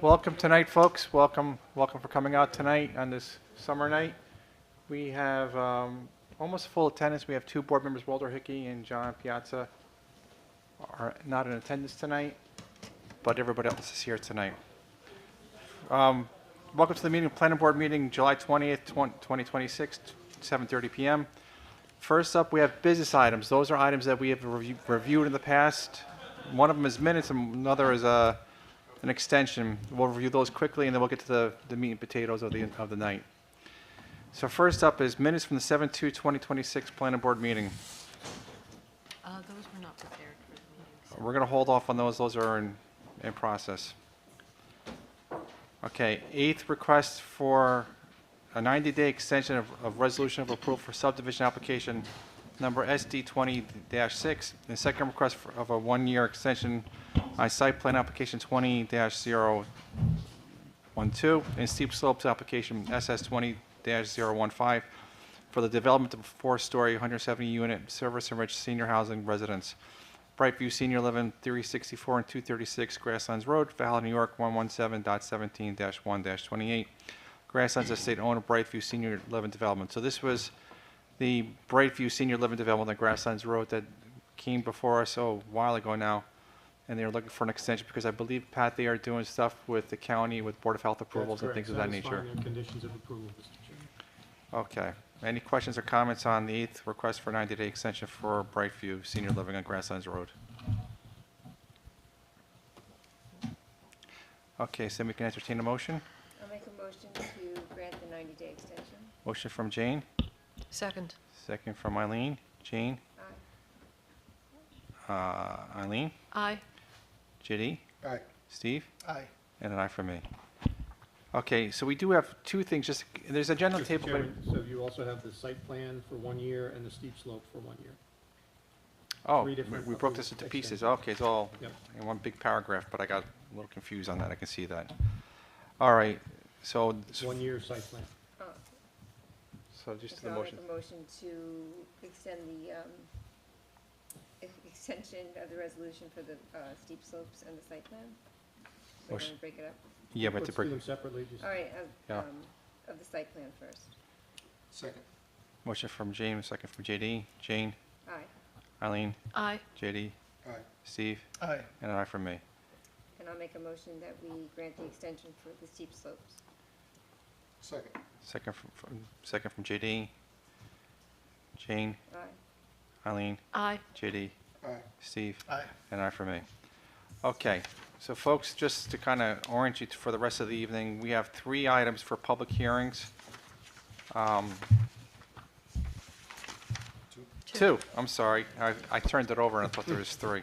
Welcome tonight, folks. Welcome for coming out tonight on this summer night. We have almost full attendance. We have two board members, Walter Hickey and John Piazza, are not in attendance tonight, but everybody else is here tonight. Welcome to the meeting, planning board meeting, July 20th, 2026, 7:30 p.m. First up, we have business items. Those are items that we have reviewed in the past. One of them is minutes, and another is an extension. We'll review those quickly, and then we'll get to the meat and potatoes of the night. So first up is minutes from the 7/2/2026 planning board meeting. Those were not prepared for the meeting. So. We're going to hold off on those. Those are in process. Okay, eighth request for a 90-day extension of resolution of approval for subdivision application number SD 20-6, and second request of a one-year extension on site plan application 20-012, and steep slopes application SS 20-015 for the development of a four-story, 170-unit service-enriched senior housing residence. Brightview Senior Living, 364 and 236 Grasslands Road, Valley, New York, 117.17-1-28. Grasslands Estate owner, Brightview Senior Living Development. So this was the Brightview Senior Living Development on Grasslands Road that came before us a while ago now, and they were looking for an extension because I believe, Pat, they are doing stuff with the county with Board of Health approvals and things of that nature. Satisfying their conditions of approval, Mr. Chairman. Okay. Any questions or comments on the eighth request for 90-day extension for Brightview Senior Living on Grasslands Road? Okay, so we can entertain a motion. I'll make a motion to grant the 90-day extension. Motion from Jane, Second. second from Eileen. Jane, Aye. Eileen, Aye. JD, Aye. Steve, Aye. and an aye for me. Okay, so we do have two things, there's a agenda Mr. table, but Chairman, so you also have the site plan for 1 year and the steep slope for 1 year. oh, three different we broke this into pieces. extensions. Okay, it's all Yep. in one big paragraph, but I got a little confused on that, I can see that. All right, so, 1 year site plan. Oh, so just to so the I'll motion. make a motion to extend the extension of the resolution for the steep slopes and the site plan. So Motion. want to break it up? Yeah, but to Let's do break, them separately, just. All right, Yeah. of the site plan first. Second. motion from James, second from JD. Jane, Aye. Eileen, Aye. JD, Aye. Steve, Aye. and an aye from me. And I'll make a motion that we grant the extension for the steep slopes. Second. Second from JD, Jane, Aye. Eileen, Aye. JD, Aye. Steve, Aye. and aye for me. Okay, so folks, just to kind of orient you for the rest of the evening, we have 3 items for public hearings. Two, I'm sorry, I turned it over and I thought there was 3.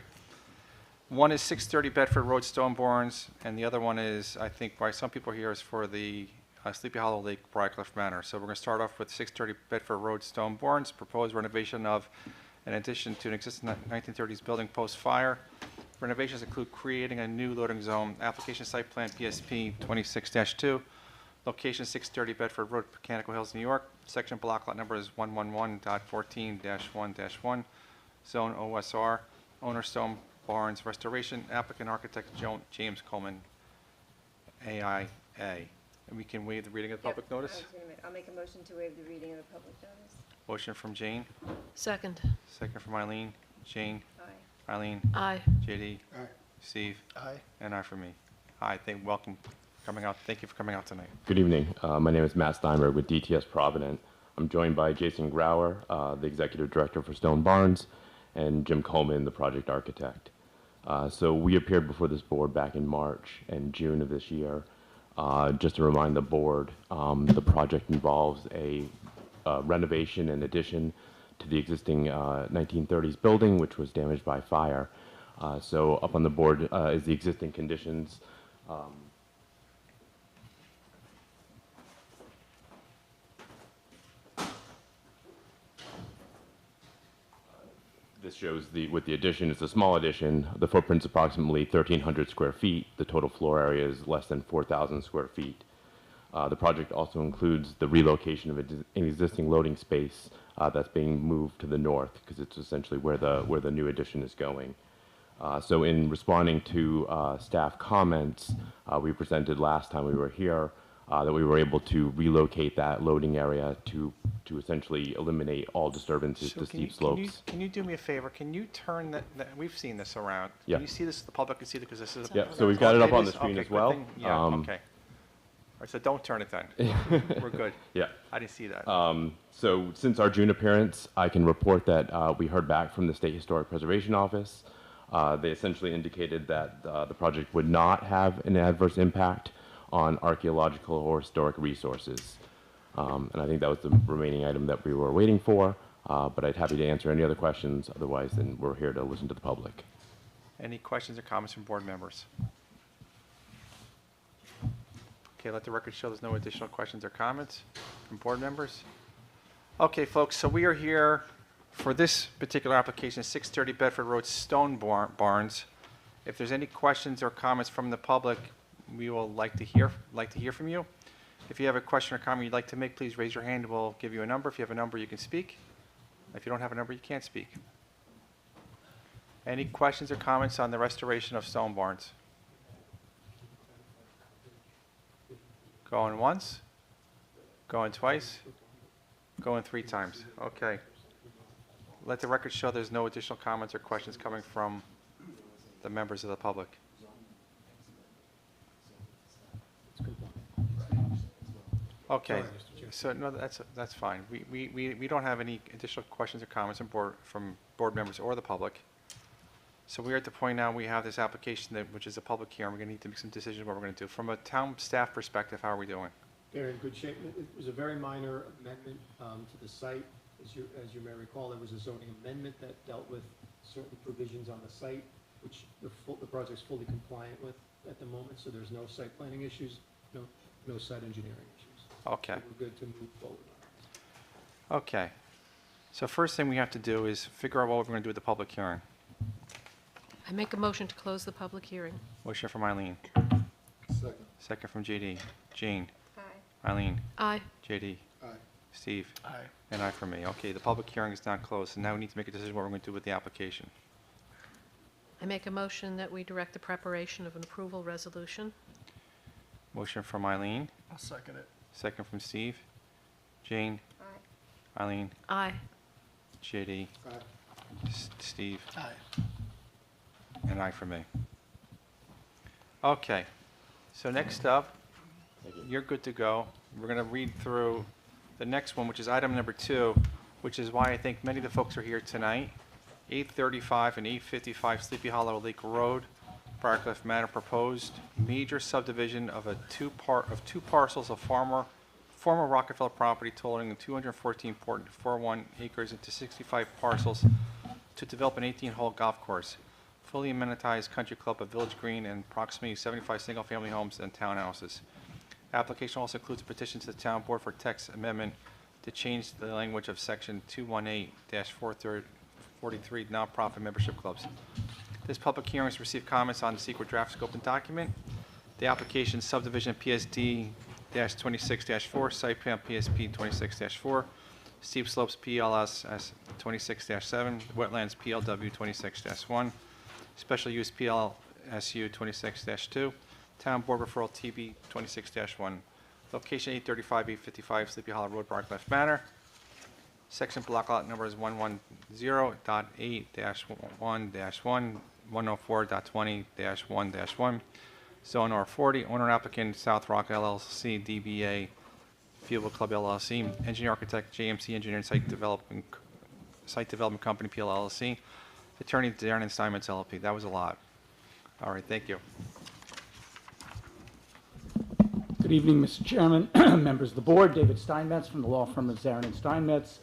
One is 630 Bedford Road, Stone Barns, and the other one is, I think by some people here, is for the Sleepy Hollow Lake Briarcliff Manor. So we're going to start off with 630 Bedford Road, Stone Barns, proposed renovation of an addition to an existing 1930s building post-fire. Renovations include creating a new loading zone, application site plan PSP 26-2, location 630 Bedford Road, Mechanical Hills, New York. Section block lot number is 111.14-1-1, zone OSR, owner Stone Barns Restoration, applicant architect James Coleman, AIA. And we can waive the reading of the public Yep, notice. I'll make a motion to waive the reading of the public notice. Motion from Jane, Second. second from Eileen. Jane, Aye. Eileen, Aye. JD, Aye. Steve, Aye. and I for me. Hi, welcome coming out. Thank you for coming out tonight. Good evening. My name is Matt Steinberg with DTS Provident. I'm joined by Jason Grauer, the Executive Director for Stone Barns, and Jim Coleman, the project architect. So we appeared before this board back in March and June of this year. Just to remind the board, the project involves a renovation and addition to the existing 1930s building, which was damaged by fire. So up on the board is the existing conditions. This shows with the addition, it's a small addition. The footprint's approximately 1,300 square feet. The total floor area is less than 4,000 square feet. The project also includes the relocation of an existing loading space that's being moved to the north because it's essentially where the new addition is going. So in responding to staff comments, we presented last time we were here that we were able to relocate that loading area to essentially eliminate all disturbances So to can you, steep can you, slopes. can you do me a favor? Can you turn that, we've seen this around. Yeah. Can you see this, the public can see it because this is. Yeah, so we've got it up Okay, on the this- screen okay, as good well. thing. Yeah, okay. All right, so don't turn it then. We're good. Yeah. I didn't see that. So since our June appearance, I can report that we heard back from the State Historic Preservation Office. They essentially indicated that the project would not have an adverse impact on archaeological or historic resources. And I think that was the remaining item that we were waiting for, but I'd happy to answer any other questions. Otherwise, then we're here to listen to the public. Any questions or comments from board members? Okay, let the record show there's no additional questions or comments from board members. Okay, folks, so we are here for this particular application, 630 Bedford Road, Stone Barns. If there's any questions or comments from the public, we will like to hear from you. If you have a question or comment you'd like to make, please raise your hand and we'll give you a number. If you have a number, you can speak. If you don't have a number, you can't speak. Any questions or comments on the restoration of stone barns? Going once? Going twice? Going 3 times? Okay. Let the record show there's no additional comments or questions coming from the members of the public. It's compliant. Okay, Sorry, Mr. Chair. so no, that's fine. We don't have any additional questions or comments from board members or the public. So we are at the point now, we have this application which is a public hearing. We're going to need to make some decisions what we're going to do. From a town staff perspective, how are we doing? They're in good shape. It was a very minor amendment to the site. As you may recall, there was a zoning amendment that dealt with certain provisions on the site, which the project's fully compliant with at the moment, so there's no site planning issues, no site engineering issues. Okay, So we're good to move forward on it. okay. So first thing we have to do is figure out what we're going to do with the public hearing. I make a motion to close the public hearing. Motion from Eileen, Second. second from JD. Jean, Aye. Eileen, Aye. JD, Aye. Steve, Aye. and I for me. Okay, the public hearing is now closed, and now we need to make a decision what we're going to do with the application. I make a motion that we direct the preparation of an approval resolution. Motion from Eileen, I'll second it. second from Steve. Jane, Aye. Eileen, Aye. JD, Aye. Steve, Aye. and I for me. Okay, so next up, you're good to go. We're going to read through the next one, which is item number 2, which is why I think many of the folks are here tonight. 835 and 855 Sleepy Hollow Lake Road, Briarcliff Manor, proposed major subdivision of two parcels of former Rockefeller property totaling 214.41 acres into 65 parcels to develop an 18-hole golf course, fully amenitized country club of Village Green, and approximately 75 single-family homes and townhouses. Application also includes a petition to the town board for text amendment to change the language of section 218-443 nonprofit membership clubs. This public hearing has received comments on the secret draft scope and document. The application subdivision PSD-26-4, site plan PSP 26-4, steep slopes PLS as 26-7, wetlands PLW 26-1, special use PLSU 26-2, town board referral TB 26-1, location 835, 855 Sleepy Hollow Road, Briarcliff Manor. Section block lot number is 110.8-1-1, 104.20-1-1. Zone R40, owner applicant South Rock LLC, DBA Fuel Club LLC, engineer architect JMC Engineering Site Development Company PLLC, attorney Darren Steinmetz LLP. That was a lot. All right, thank you. Good evening, Mr. Chairman, members of the board. David Steinmetz from the law firm of Zarin and Steinmetz.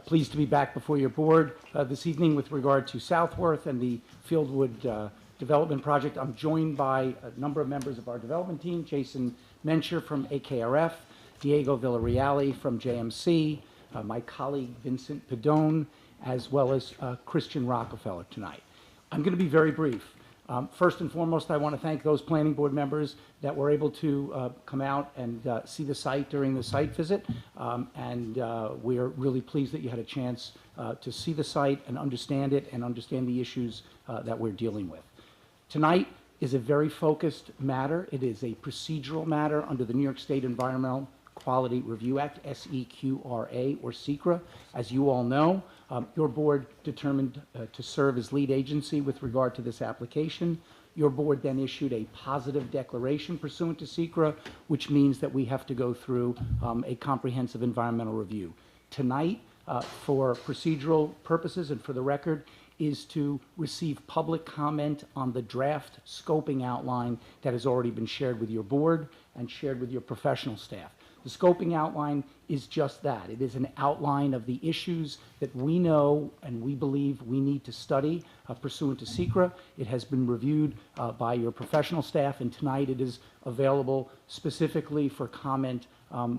Pleased to be back before your board this evening with regard to Southworth and the Fieldwood development project. I'm joined by a number of members of our development team, Jason Mencher from AKRF, Diego Villarreal from JMC, my colleague Vincent Pedone, as well as Christian Rockefeller tonight. I'm going to be very brief. First and foremost, I want to thank those planning board members that were able to come out and see the site during the site visit. We are really pleased that you had a chance to see the site and understand it and understand the issues that we're dealing with. Tonight is a very focused matter. It is a procedural matter under the New York State Environmental Quality Review Act, SEQRA or SECRA. As you all know, your board determined to serve as lead agency with regard to this application. Your board then issued a positive declaration pursuant to SECRA, which means that we have to go through a comprehensive environmental review. Tonight, for procedural purposes and for the record, is to receive public comment on the draft scoping outline that has already been shared with your board and shared with your professional staff. The scoping outline is just that. It is an outline of the issues that we know and we believe we need to study pursuant to SECRA. It has been reviewed by your professional staff, and tonight it is available specifically for comment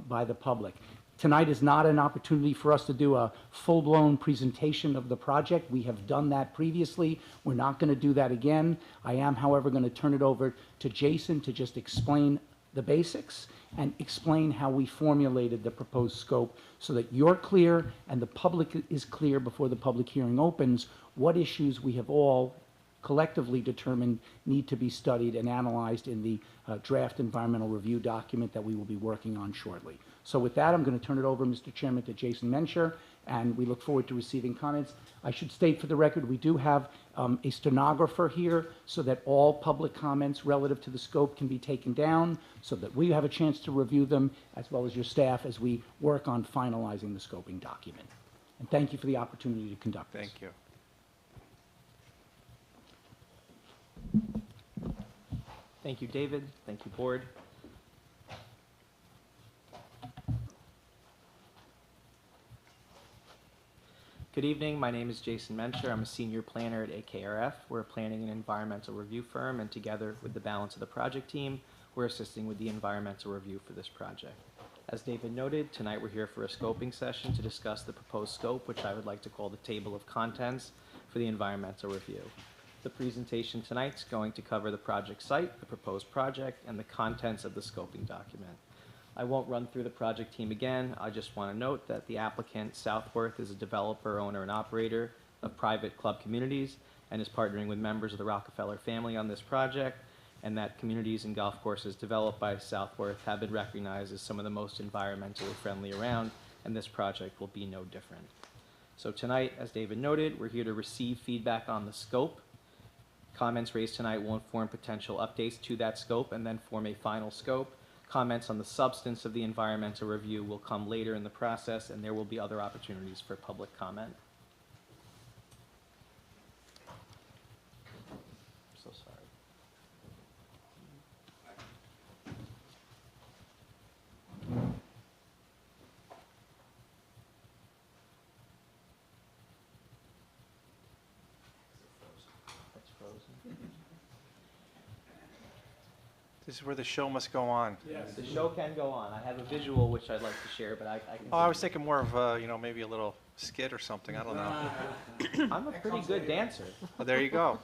by the public. Tonight is not an opportunity for us to do a full-blown presentation of the project. We have done that previously. We're not going to do that again. I am, however, going to turn it over to Jason to just explain the basics and explain how we formulated the proposed scope so that you're clear and the public is clear before the public hearing opens what issues we have all collectively determined need to be studied and analyzed in the draft environmental review document that we will be working on shortly. So with that, I'm going to turn it over, Mr. Chairman, to Jason Mencher, and we look forward to receiving comments. I should state for the record, we do have a stenographer here so that all public comments relative to the scope can be taken down so that we have a chance to review them as well as your staff as we work on finalizing the scoping document. And thank you for the opportunity to conduct this. Thank you. Thank you, David. Thank you, board. Good evening. My name is Jason Mencher. I'm a senior planner at AKRF. We're a planning and environmental review firm, and together with the balance of the project team, we're assisting with the environmental review for this project. As David noted, tonight we're here for a scoping session to discuss the proposed scope, which I would like to call the table of contents for the environmental review. The presentation tonight's going to cover the project site, the proposed project, and the contents of the scoping document. I won't run through the project team again. I just want to note that the applicant, Southworth, is a developer, owner, and operator of private club communities and is partnering with members of the Rockefeller family on this project, and that communities and golf courses developed by Southworth have been recognized as some of the most environmentally friendly around, and this project will be no different. So tonight, as David noted, we're here to receive feedback on the scope. Comments raised tonight will inform potential updates to that scope and then form a final scope. Comments on the substance of the environmental review will come later in the process, and there will be other opportunities for public comment. So sorry. That's frozen. This is where the show must go on. The show can go on. I have a visual which I'd like to share, but I can. Oh, I was thinking more of, maybe a little skit or something. I don't know. I'm a pretty good dancer. Well, there you go.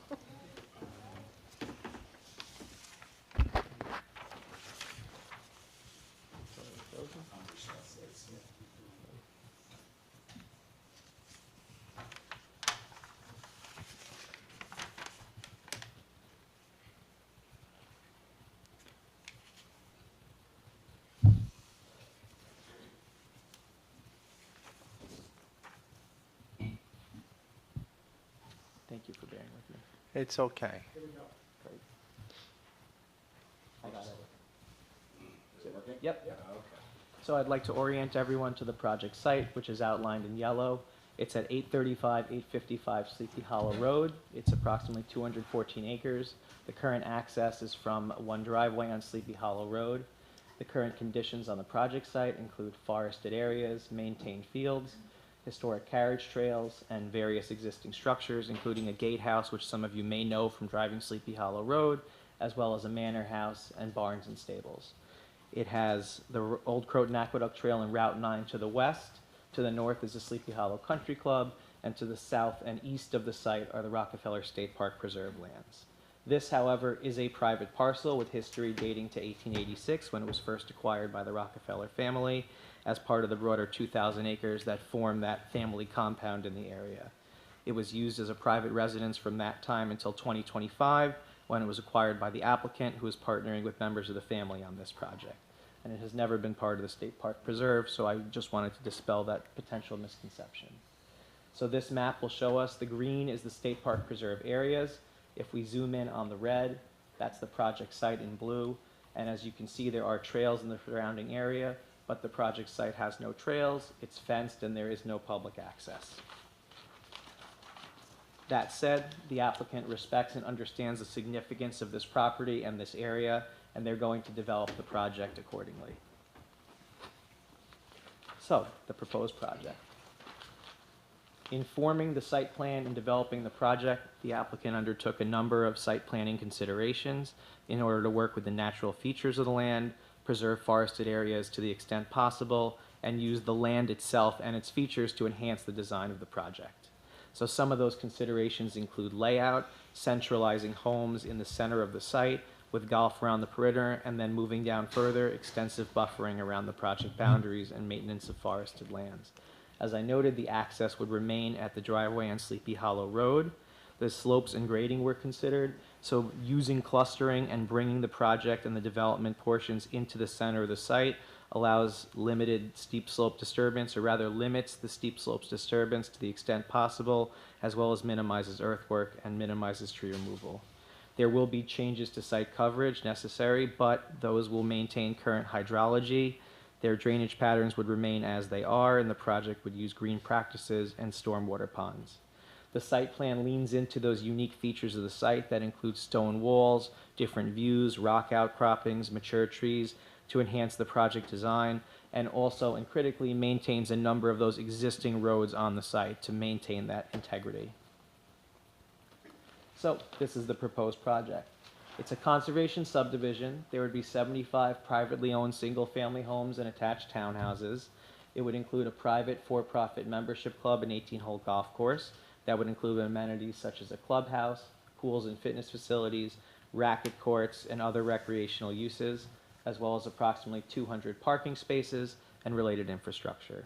Thank you for bearing with me. It's okay. Great. I got it. Is it working? Yep. So I'd like to orient everyone to the project site, which is outlined in yellow. It's at 855 Sleepy Hollow Road. It's approximately 214 acres. The current access is from one driveway on Sleepy Hollow Road. The current conditions on the project site include forested areas, maintained fields, historic carriage trails, and various existing structures, including a gatehouse, which some of you may know from driving Sleepy Hollow Road, as well as a manor house and barns and stables. It has the Old Croton Aqueduct Trail and Route 9 to the west. To the north is the Sleepy Hollow Country Club, and to the south and east of the site are the Rockefeller State Park Preserve lands. This, however, is a private parcel with history dating to 1886, when it was first acquired by the Rockefeller family as part of the broader 2,000 acres that form that family compound in the area. It was used as a private residence from that time until 2025, when it was acquired by the applicant, who is partnering with members of the family on this project. And it has never been part of the State Park Preserve, so I just wanted to dispel that potential misconception. So this map will show us the green is the State Park Preserve areas. If we zoom in on the red, that's the project site in blue. And as you can see, there are trails in the surrounding area, but the project site has no trails, it's fenced, and there is no public access. That said, the applicant respects and understands the significance of this property and this area, and they're going to develop the project accordingly. So, the proposed project. In forming the site plan and developing the project, the applicant undertook a number of site planning considerations in order to work with the natural features of the land, preserve forested areas to the extent possible, and use the land itself and its features to enhance the design of the project. So some of those considerations include layout, centralizing homes in the center of the site with golf around the perimeter, and then moving down further, extensive buffering around the project boundaries and maintenance of forested lands. As I noted, the access would remain at the driveway on Sleepy Hollow Road. The slopes and grading were considered, so using clustering and bringing the project and the development portions into the center of the site allows limited steep slope disturbance, or rather limits the steep slopes disturbance to the extent possible, as well as minimizes earthwork and minimizes tree removal. There will be changes to site coverage necessary, but those will maintain current hydrology. Their drainage patterns would remain as they are, and the project would use green practices and stormwater ponds. The site plan leans into those unique features of the site that include stone walls, different views, rock outcroppings, mature trees, to enhance the project design, and also, and critically, maintains a number of those existing roads on the site to maintain that integrity. So, this is the proposed project. It's a conservation subdivision. There would be 75 privately owned single-family homes and attached townhouses. It would include a private for-profit membership club and 18-hole golf course. That would include amenities such as a clubhouse, pools and fitness facilities, racket courts, and other recreational uses, as well as approximately 200 parking spaces and related infrastructure.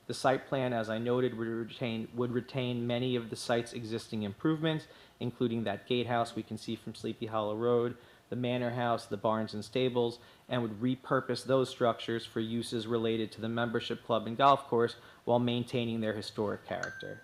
The site plan, as I noted, would retain many of the site's existing improvements, including that gatehouse we can see from Sleepy Hollow Road, the manor house, the barns and stables, and would repurpose those structures for uses related to the membership club and golf course while maintaining their historic character.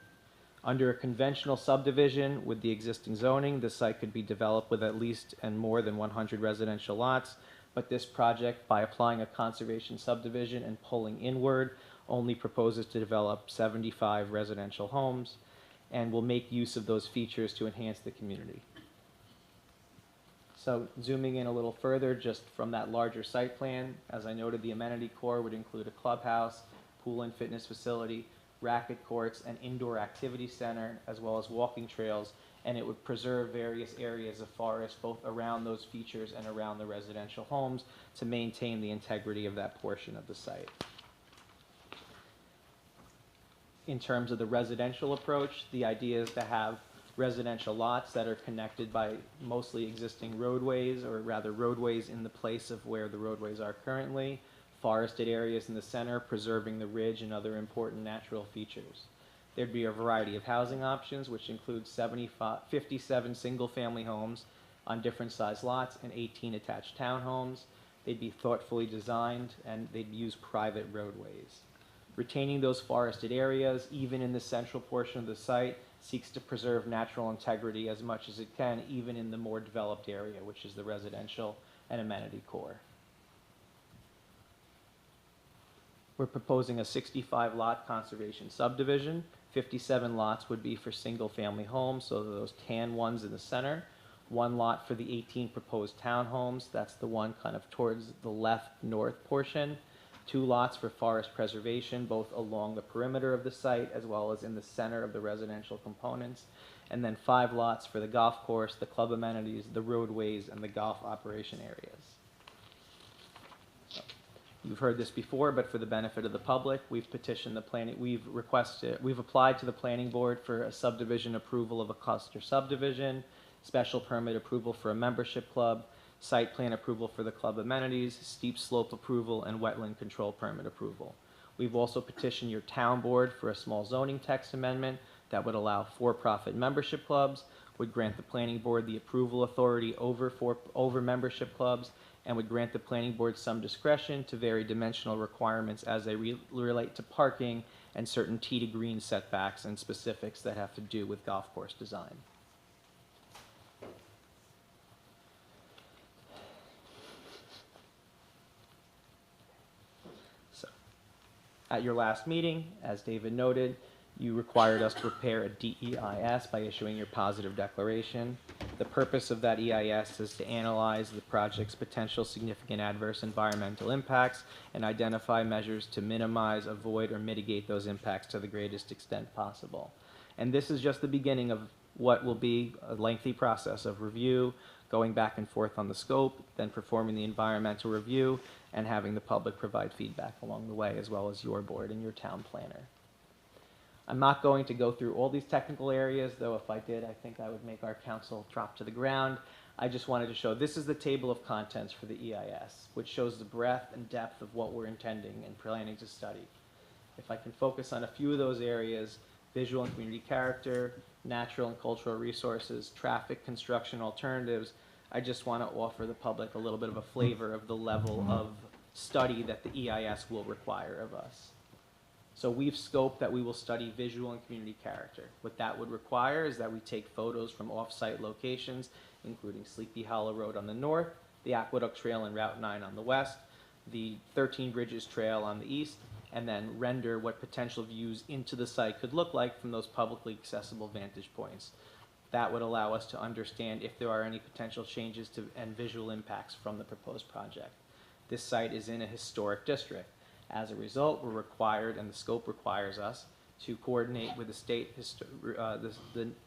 Under a conventional subdivision with the existing zoning, the site could be developed with at least and more than 100 residential lots, but this project, by applying a conservation subdivision and pulling inward, only proposes to develop 75 residential homes and will make use of those features to enhance the community. So zooming in a little further, just from that larger site plan, as I noted, the amenity core would include a clubhouse, pool and fitness facility, racket courts, an indoor activity center, as well as walking trails, and it would preserve various areas of forest both around those features and around the residential homes to maintain the integrity of that portion of the site. In terms of the residential approach, the idea is to have residential lots that are connected by mostly existing roadways, or rather roadways in the place of where the roadways are currently, forested areas in the center, preserving the ridge and other important natural features. There'd be a variety of housing options, which include 57 single-family homes on different size lots and 18 attached townhomes. They'd be thoughtfully designed, and they'd use private roadways. Retaining those forested areas, even in the central portion of the site, seeks to preserve natural integrity as much as it can, even in the more developed area, which is the residential and amenity core. We're proposing a 65-lot conservation subdivision. 57 lots would be for single-family homes, so those tan ones in the center. 1 lot for the 18 proposed townhomes. That's the one kind of towards the left north portion. 2 lots for forest preservation, both along the perimeter of the site as well as in the center of the residential components. And then 5 lots for the golf course, the club amenities, the roadways, and the golf operation areas. So, you've heard this before, but for the benefit of the public, we've petitioned the planning, we've applied to the planning board for a subdivision approval of a cluster subdivision. special permit approval for a membership club, site plan approval for the club amenities, steep slope approval, and wetland control permit approval. We've also petitioned your town board for a small zoning text amendment that would allow for-profit membership clubs, would grant the planning board the approval authority over membership clubs, and would grant the planning board some discretion to vary dimensional requirements as they relate to parking and certain tee to green setbacks and specifics that have to do with golf course design. So, at your last meeting, as David noted, you required us to prepare a DEIS by issuing your positive declaration. The purpose of that EIS is to analyze the project's potential significant adverse environmental impacts and identify measures to minimize, avoid, or mitigate those impacts to the greatest extent possible. And this is just the beginning of what will be a lengthy process of review, going back and forth on the scope, then performing the environmental review, and having the public provide feedback along the way, as well as your board and your town planner. I'm not going to go through all these technical areas, though if I did, I think I would make our council drop to the ground. I just wanted to show, this is the table of contents for the EIS, which shows the breadth and depth of what we're intending and planning to study. If I can focus on a few of those areas, visual and community character, natural and cultural resources, traffic, construction alternatives, I just want to offer the public a little bit of a flavor of the level of study that the EIS will require of us. So we've scoped that we will study visual and community character. What that would require is that we take photos from off-site locations, including Sleepy Hollow Road on the north, the Aqueduct Trail and Route 9 on the west, the 13 Bridges Trail on the east, and then render what potential views into the site could look like from those publicly accessible vantage points. That would allow us to understand if there are any potential changes to and visual impacts from the proposed project. This site is in a historic district. As a result, we're required, and the scope requires us, to coordinate with the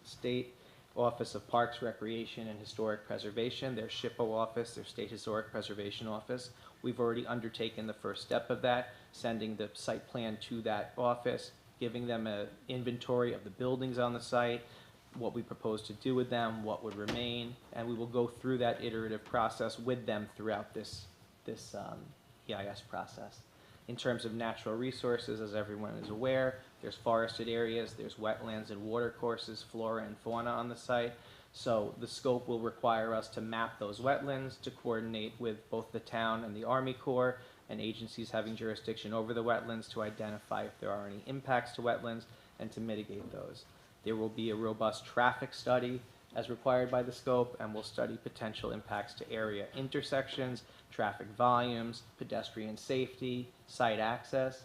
State Office of Parks, Recreation, and Historic Preservation, their SHPO office, their State Historic Preservation Office. We've already undertaken the first step of that, sending the site plan to that office, giving them an inventory of the buildings on the site, what we propose to do with them, what would remain, and we will go through that iterative process with them throughout this EIS process. In terms of natural resources, as everyone is aware, there's forested areas, there's wetlands and watercourses, flora and fauna on the site. So the scope will require us to map those wetlands, to coordinate with both the town and the Army Corps and agencies having jurisdiction over the wetlands to identify if there are any impacts to wetlands and to mitigate those. There will be a robust traffic study as required by the scope, and we'll study potential impacts to area intersections, traffic volumes, pedestrian safety, site access.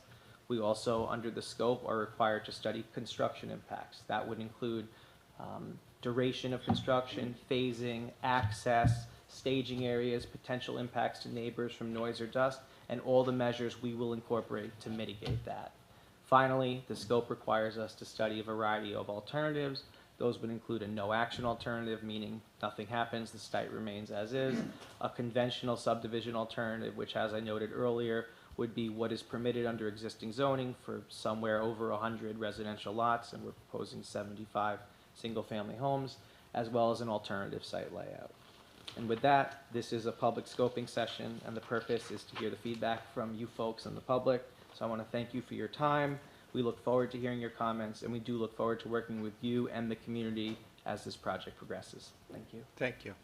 We also, under the scope, are required to study construction impacts. That would include duration of construction, phasing, access, staging areas, potential impacts to neighbors from noise or dust, and all the measures we will incorporate to mitigate that. Finally, the scope requires us to study a variety of alternatives. Those would include a no-action alternative, meaning nothing happens, the site remains as is. A conventional subdivision alternative, which, as I noted earlier, would be what is permitted under existing zoning for somewhere over 100 residential lots, and we're proposing 75 single-family homes, as well as an alternative site layout. And with that, this is a public scoping session, and the purpose is to hear the feedback from you folks and the public. So I want to thank you for your time. We look forward to hearing your comments, and we do look forward to working with you and the community as this project progresses. Thank you. Thank you.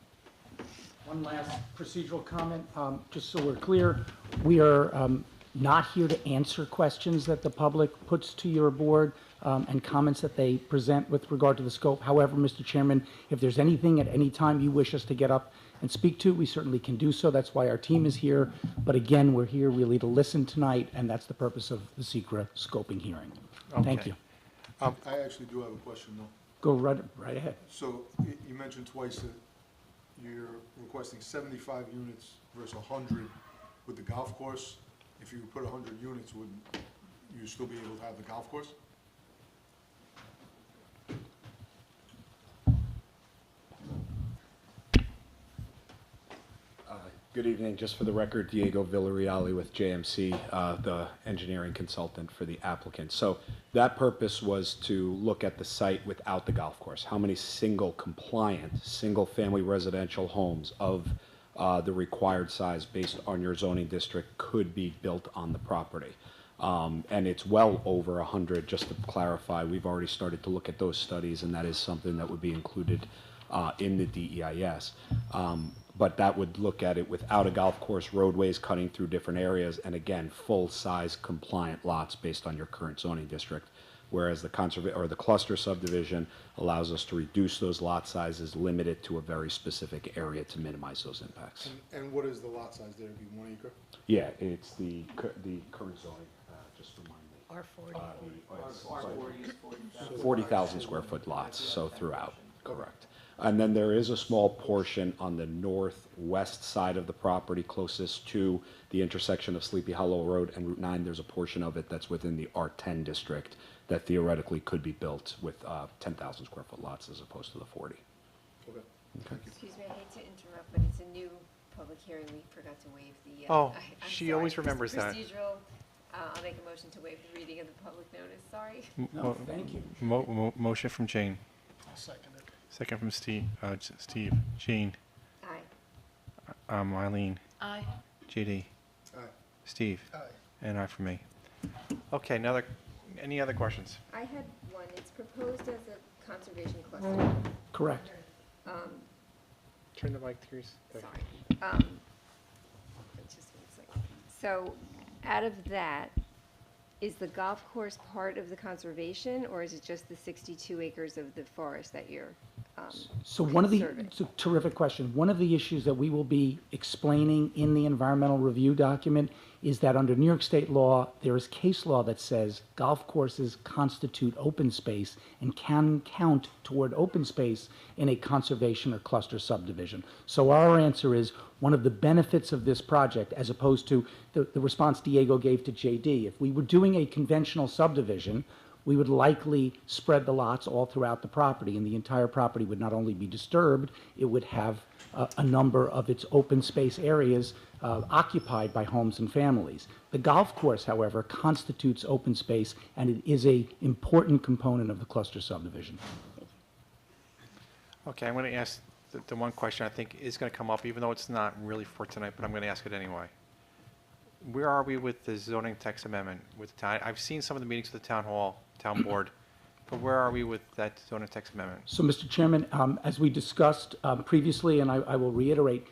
One last procedural comment, just so we're clear. We are not here to answer questions that the public puts to your board and comments that they present with regard to the scope. However, Mr. Chairman, if there's anything at any time you wish us to get up and speak to, we certainly can do so. That's why our team is here. But again, we're here really to listen tonight, and that's the purpose of the SECRA scoping hearing. Thank Okay. you. I actually do have a question, though. Go right ahead. So you mentioned twice that you're requesting 75 units versus 100 with the golf course. If you put 100 units, would you still be able to have the golf course? Good evening. Just for the record, Diego Villarreal with JMC, the engineering consultant for the applicant. So that purpose was to look at the site without the golf course. How many single compliant, single-family residential homes of the required size based on your zoning district could be built on the property? And it's well over 100, just to clarify. We've already started to look at those studies, and that is something that would be included in the DEIS. But that would look at it without a golf course, roadways cutting through different areas, and again, full-size compliant lots based on your current zoning district. Whereas the the cluster subdivision allows us to reduce those lot sizes, limit it to a very specific area to minimize those impacts. And what is the lot size there? It'd be 1 acre? Yeah, it's the current zoning, just remind me. R40. It's 40,000 square foot lots, so throughout, correct. And then there is a small portion on the northwest side of the property closest to the intersection of Sleepy Hollow Road and Route 9. There's a portion of it that's within the R10 district that theoretically could be built with 10,000 square foot lots as opposed to the 40. Okay. Excuse me, I hate to interrupt, but it's a new public hearing. We forgot to waive the. Oh, I'm she sorry, always just the remembers that. Procedural, I'll make a motion to waive the reading of the public notice, sorry. No, thank you. Motion from Jane. Second from Steve. Jean. Aye. Eileen. Aye. JD. Aye. Steve. And I for me. Okay, any other questions? I had one. It's proposed as a conservation cluster. Correct. Turn the mic to yours. Sorry. Just 1 second. So, out of that, is the golf course part of the conservation, or is it just the 62 acres of the forest that you're So one of the, conserving? it's a terrific question. One of the issues that we will be explaining in the environmental review document is that under New York State law, there is case law that says golf courses constitute open space and can count toward open space in a conservation or cluster subdivision. So our answer is one of the benefits of this project, as opposed to the response Diego gave to JD. If we were doing a conventional subdivision, we would likely spread the lots all throughout the property, and the entire property would not only be disturbed, it would have a number of its open space areas occupied by homes and families. The golf course, however, constitutes open space, and it is an important component of the cluster subdivision. Okay, I'm going to ask the one question I think is going to come up, even though it's not really for tonight, but I'm going to ask it anyway. Where are we with the zoning text amendment with the town? I've seen some of the meetings with the town hall, town board, but where are we with that zoning text amendment? So, Mr. Chairman, as we discussed previously, and I will reiterate,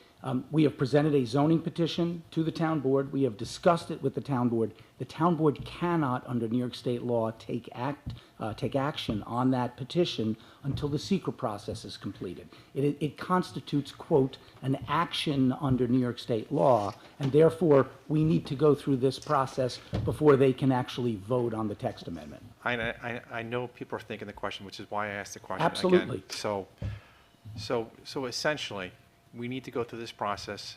we have presented a zoning petition to the town board. We have discussed it with the town board. The town board cannot, under New York State law, take action on that petition until the secret process is completed. It constitutes, quote, an action under New York State law, and therefore, we need to go through this process before they can actually vote on the text amendment. I know people are thinking the question, which is why I asked the question again. Absolutely. So essentially, we need to go through this process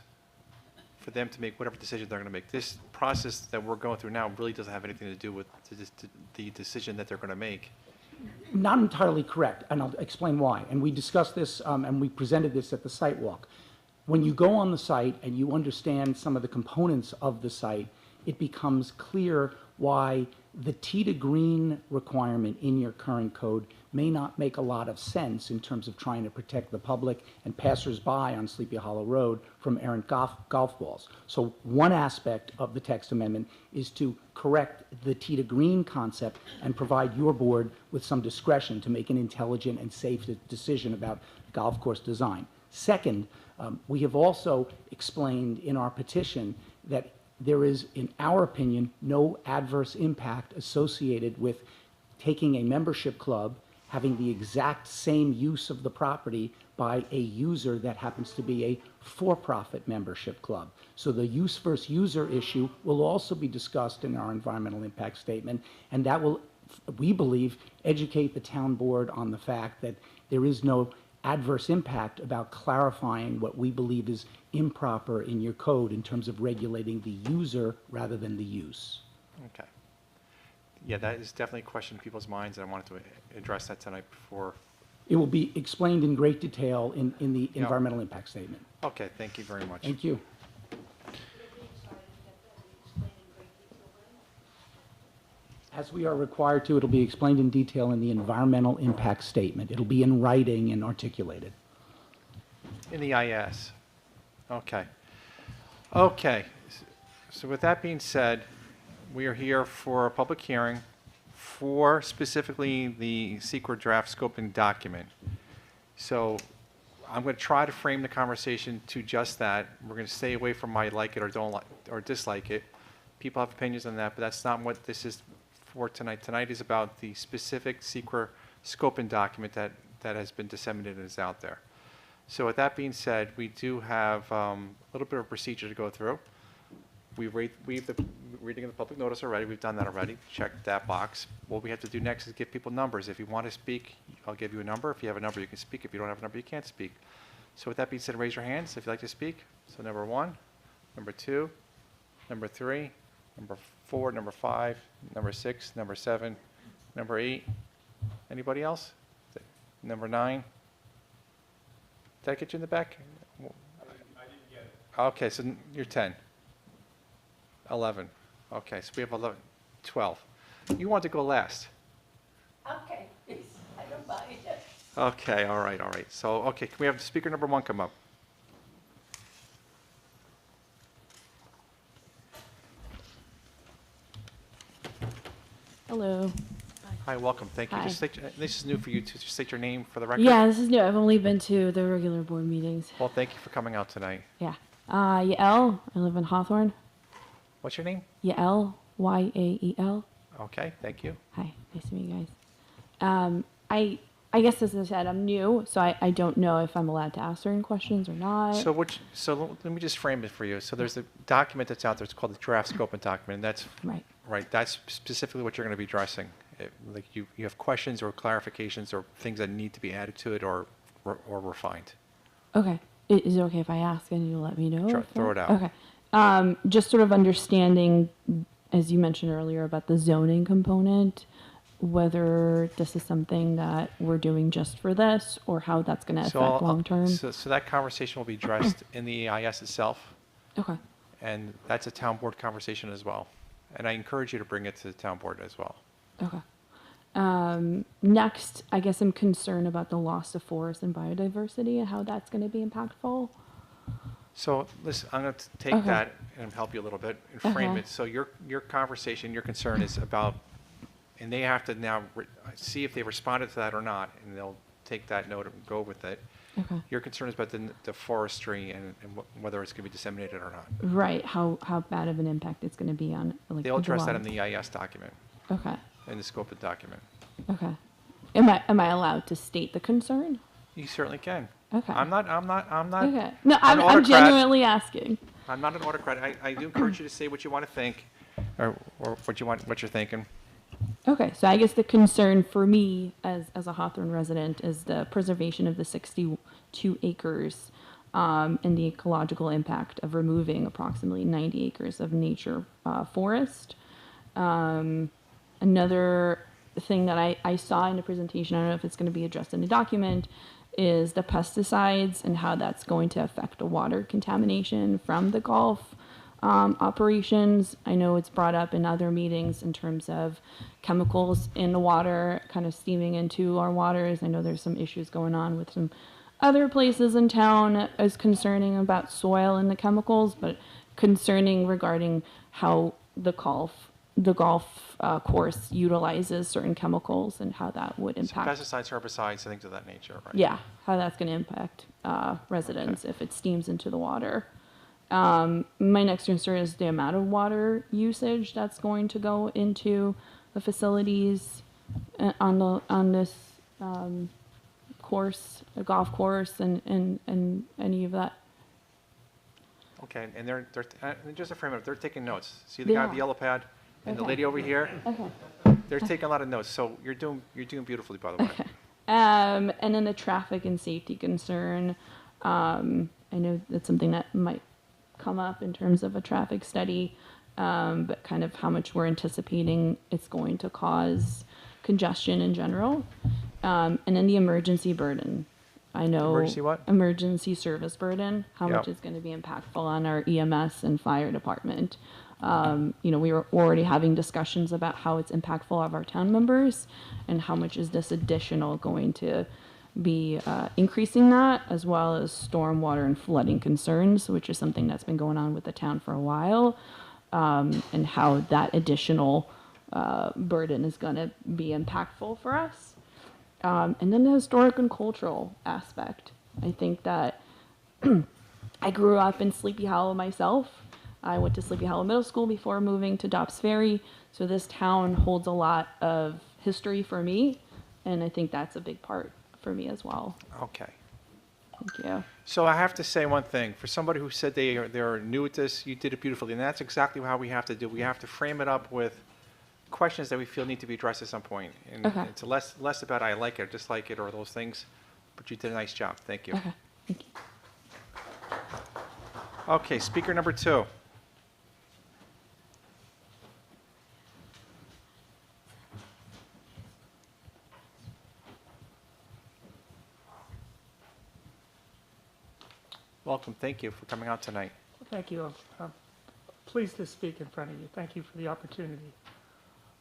for them to make whatever decision they're going to make. This process that we're going through now really doesn't have anything to do with the decision that they're going to make. Not entirely correct, and I'll explain why. And we discussed this, and we presented this at the site walk. When you go on the site and you understand some of the components of the site, it becomes clear why the T to green requirement in your current code may not make a lot of sense in terms of trying to protect the public and passersby on Sleepy Hollow Road from errant golf balls. So one aspect of the text amendment is to correct the T to green concept and provide your board with some discretion to make an intelligent and safe decision about golf course design. Second, we have also explained in our petition that there is, in our opinion, no adverse impact associated with taking a membership club, having the exact same use of the property by a user that happens to be a for-profit membership club. So the use versus user issue will also be discussed in our environmental impact statement, and that will, we believe, educate the town board on the fact that there is no adverse impact about clarifying what we believe is improper in your code in terms of regulating the user rather than the use. Okay. Yeah, that is definitely a question in people's minds, and I wanted to address that tonight before. It will be explained in great detail in the Yeah. environmental impact statement. Okay, thank you very much. Thank you. As we are required to, it'll be explained in detail in the environmental impact statement. It'll be in writing and articulated. In the IS. Okay. Okay. So with that being said, we are here for a public hearing for specifically the secret draft scoping document. So I'm going to try to frame the conversation to just that. We're going to stay away from my like it or don't like or dislike it. People have opinions on that, but that's not what this is for tonight. Tonight is about the specific secret scoping document that has been disseminated and is out there. So with that being said, we do have a little bit of procedure to go through. We've the reading of the public notice already. We've done that already. Checked that box. What we have to do next is give people numbers. If you want to speak, I'll give you a number. If you have a number, you can speak. If you don't have a number, you can't speak. So with that being said, raise your hands if you'd like to speak. So number 1, number 2, number 3, number 4, number 5, number 6, number 7, number 8. Anybody else? Number 9. Did I get you in the back? I didn't get it. Okay, so you're 10. 11. Okay, so we have 11, 12. You want to go last? Okay, I don't mind. Okay, all right. So, okay, can we have speaker number 1 come up? Hello. Hi, welcome. Thank you. Hi. Just this is new for you to just state your name for the record. Yeah, this is new. I've only been to the regular board meetings. Well, thank you for coming out tonight. Yeah. Yael. I live in Hawthorne. What's your name? Yael. Yael. Okay, thank you. Hi. Nice to meet you guys. I guess as I said, I'm new, so I don't know if I'm allowed to ask certain questions or not. So let me just frame it for you. So there's a document that's out there. It's called the draft scoping document, and that's Right. That's specifically what you're going to be addressing. Like you have questions or clarifications or things that need to be added to it or refined. Okay. Is it okay if I ask and you let me know? Sure, if throw it out. Okay. Just sort of understanding, as you mentioned earlier, about the zoning component, whether this is something that we're doing just for this or how that's going to affect long term. So that conversation will be addressed in the EIS itself, Okay. and that's a town board conversation as well. And I encourage you to bring it to the town board as well. Okay. Next, I guess I'm concerned about the loss of forest and biodiversity and how that's going to be impactful. So listen, I'm going to take Okay. that and help you a little bit and frame Okay. it. So your conversation, your concern is about, and they have to now see if they responded to that or not, and they'll take that note and go with it. Okay. Your concern is about the forestry and whether it's going to be disseminated or not. Right. How bad of an impact it's going to be on like. They'll the address that in wild- the EIS document, Okay. in the scope of the document. Okay. Am I allowed to state the concern? You certainly can. Okay. I'm not. Okay. No, an I'm autocrat. genuinely asking. I'm not an autocrat. I do encourage you to say what you want to think, or what you're thinking. Okay, so I guess the concern for me as a Hawthorne resident is the preservation of the 62 acres and the ecological impact of removing approximately 90 acres of nature forest. Another thing that I saw in the presentation, I don't know if it's going to be addressed in the document, is the pesticides and how that's going to affect the water contamination from the Gulf operations. I know it's brought up in other meetings in terms of chemicals in the water kind of steaming into our waters. I know there's some issues going on with some other places in town as concerning about soil and the chemicals, but concerning regarding how the golf course utilizes certain chemicals and how that would So impact. pesticides, herbicides, things of that nature, right? Yeah, how that's going to impact residents if it steams into the water. My next concern is the amount of water usage that's going to go into the facilities on this course, a golf course, and any of that. Okay, and they're just to frame it up, they're taking notes. See the guy with the Yeah. yellow pad and the Okay. lady over here? Okay. They're taking a lot of notes. So you're doing beautifully, by the way. And then the traffic and safety concern. I know that's something that might come up in terms of a traffic study, but kind of how much we're anticipating it's going to cause congestion in general. And then the emergency burden. I know Emergency what? emergency service burden, how much Yep. is going to be impactful on our EMS and fire department. We were already having discussions about how it's impactful of our town members and how much is this additional going to be increasing that, as well as stormwater and flooding concerns, which is something that's been going on with the town for a while, and how that additional burden is going to be impactful for us. And then the historic and cultural aspect. I think that I grew up in Sleepy Hollow myself. I went to Sleepy Hollow Middle School before moving to Dobbs Ferry, so this town holds a lot of history for me, and I think that's a big part for me as well. Okay. Thank you. So I have to say one thing. For somebody who said they're new at this, you did it beautifully, and that's exactly how we have to do. We have to frame it up with questions that we feel need to be addressed at some point. And Okay. it's less about I like it or dislike it or those things, but you did a nice job. Thank you. Okay, thank you. Okay, speaker number 2. Welcome. Thank you for coming out tonight. Thank you. I'm pleased to speak in front of you. Thank you for the opportunity.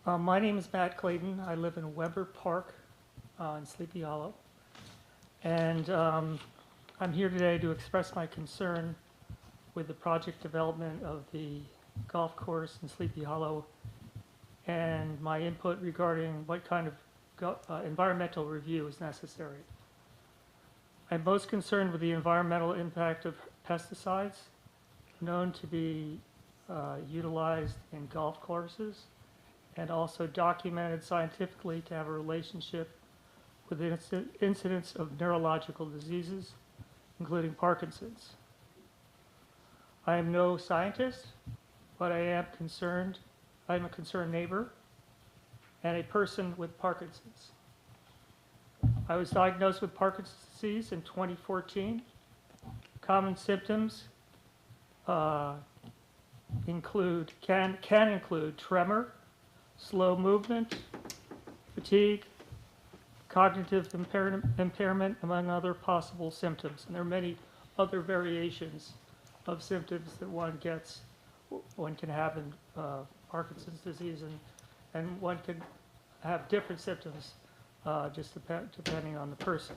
My name is Matt Clayton. I live in Weber Park in Sleepy Hollow. And I'm here today to express my concern with the project development of the golf course in Sleepy Hollow and my input regarding what kind of environmental review is necessary. I'm most concerned with the environmental impact of pesticides known to be utilized in golf courses and also documented scientifically to have a relationship with the incidence of neurological diseases, including Parkinson's. I am no scientist, but I am concerned. I'm a concerned neighbor and a person with Parkinson's. I was diagnosed with Parkinson's disease in 2014. Common symptoms can include tremor, slow movement, fatigue, cognitive impairment, among other possible symptoms. And there are many other variations of symptoms that one can have in Parkinson's disease, and one can have different symptoms just depending on the person.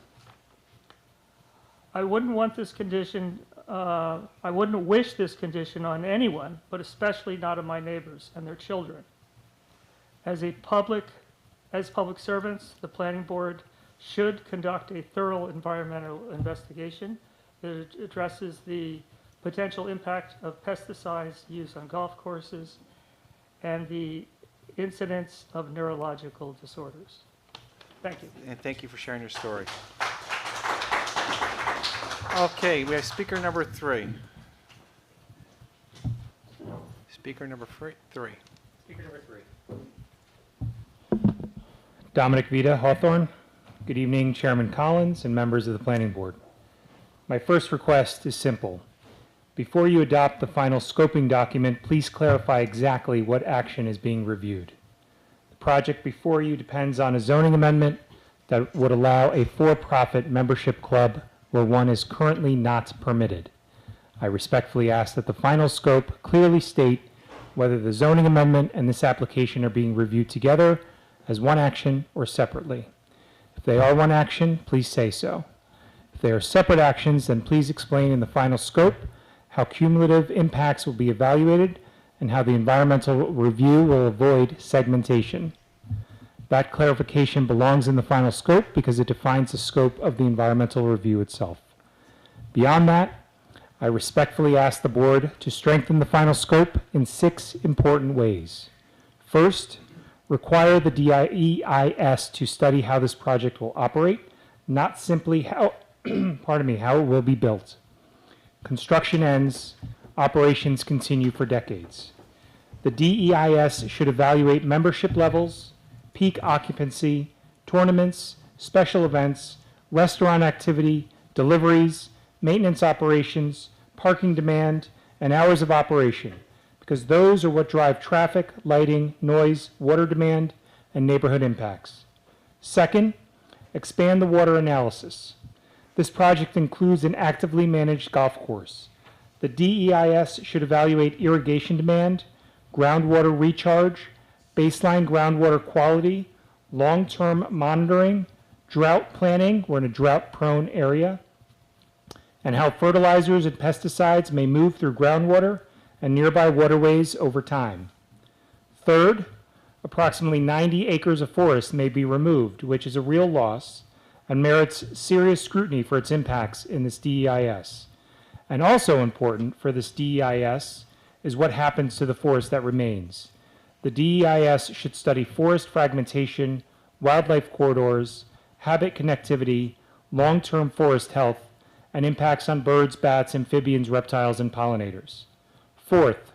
I wouldn't want this condition, I wouldn't wish this condition on anyone, but especially not on my neighbors and their children. As public servants, the planning board should conduct a thorough environmental investigation that addresses the potential impact of pesticides used on golf courses and the incidence of neurological disorders. Thank you. And thank you for sharing your story. Okay, we have speaker number 3. Speaker number 3. Speaker number 3. Dominic Vita, Hawthorne. Good evening, Chairman Collins and members of the Planning Board. My first request is simple. Before you adopt the final scoping document, please clarify exactly what action is being reviewed. The project before you depends on a zoning amendment that would allow a for-profit membership club where one is currently not permitted. I respectfully ask that the final scope clearly state whether the zoning amendment and this application are being reviewed together as one action or separately. If they are one action, please say so. If they are separate actions, then please explain in the final scope how cumulative impacts will be evaluated and how the environmental review will avoid segmentation. That clarification belongs in the final scope because it defines the scope of the environmental review itself. Beyond that, I respectfully ask the board to strengthen the final scope in 6 important ways. First, require the DEIS to study how this project will operate, not simply how, how it will be built. Construction ends, operations continue for decades. The DEIS should evaluate membership levels, peak occupancy, tournaments, special events, restaurant activity, deliveries, maintenance operations, parking demand, and hours of operation, because those are what drive traffic, lighting, noise, water demand, and neighborhood impacts. Second, expand the water analysis. This project includes an actively managed golf course. The DEIS should evaluate irrigation demand, groundwater recharge, baseline groundwater quality, long-term monitoring, drought planning, we're in a drought-prone area, and how fertilizers and pesticides may move through groundwater and nearby waterways over time. Third, approximately 90 acres of forest may be removed, which is a real loss and merits serious scrutiny for its impacts in this DEIS. And also important for this DEIS is what happens to the forest that remains. The DEIS should study forest fragmentation, wildlife corridors, habit connectivity, long-term forest health, and impacts on birds, bats, amphibians, reptiles, and pollinators. Fourth,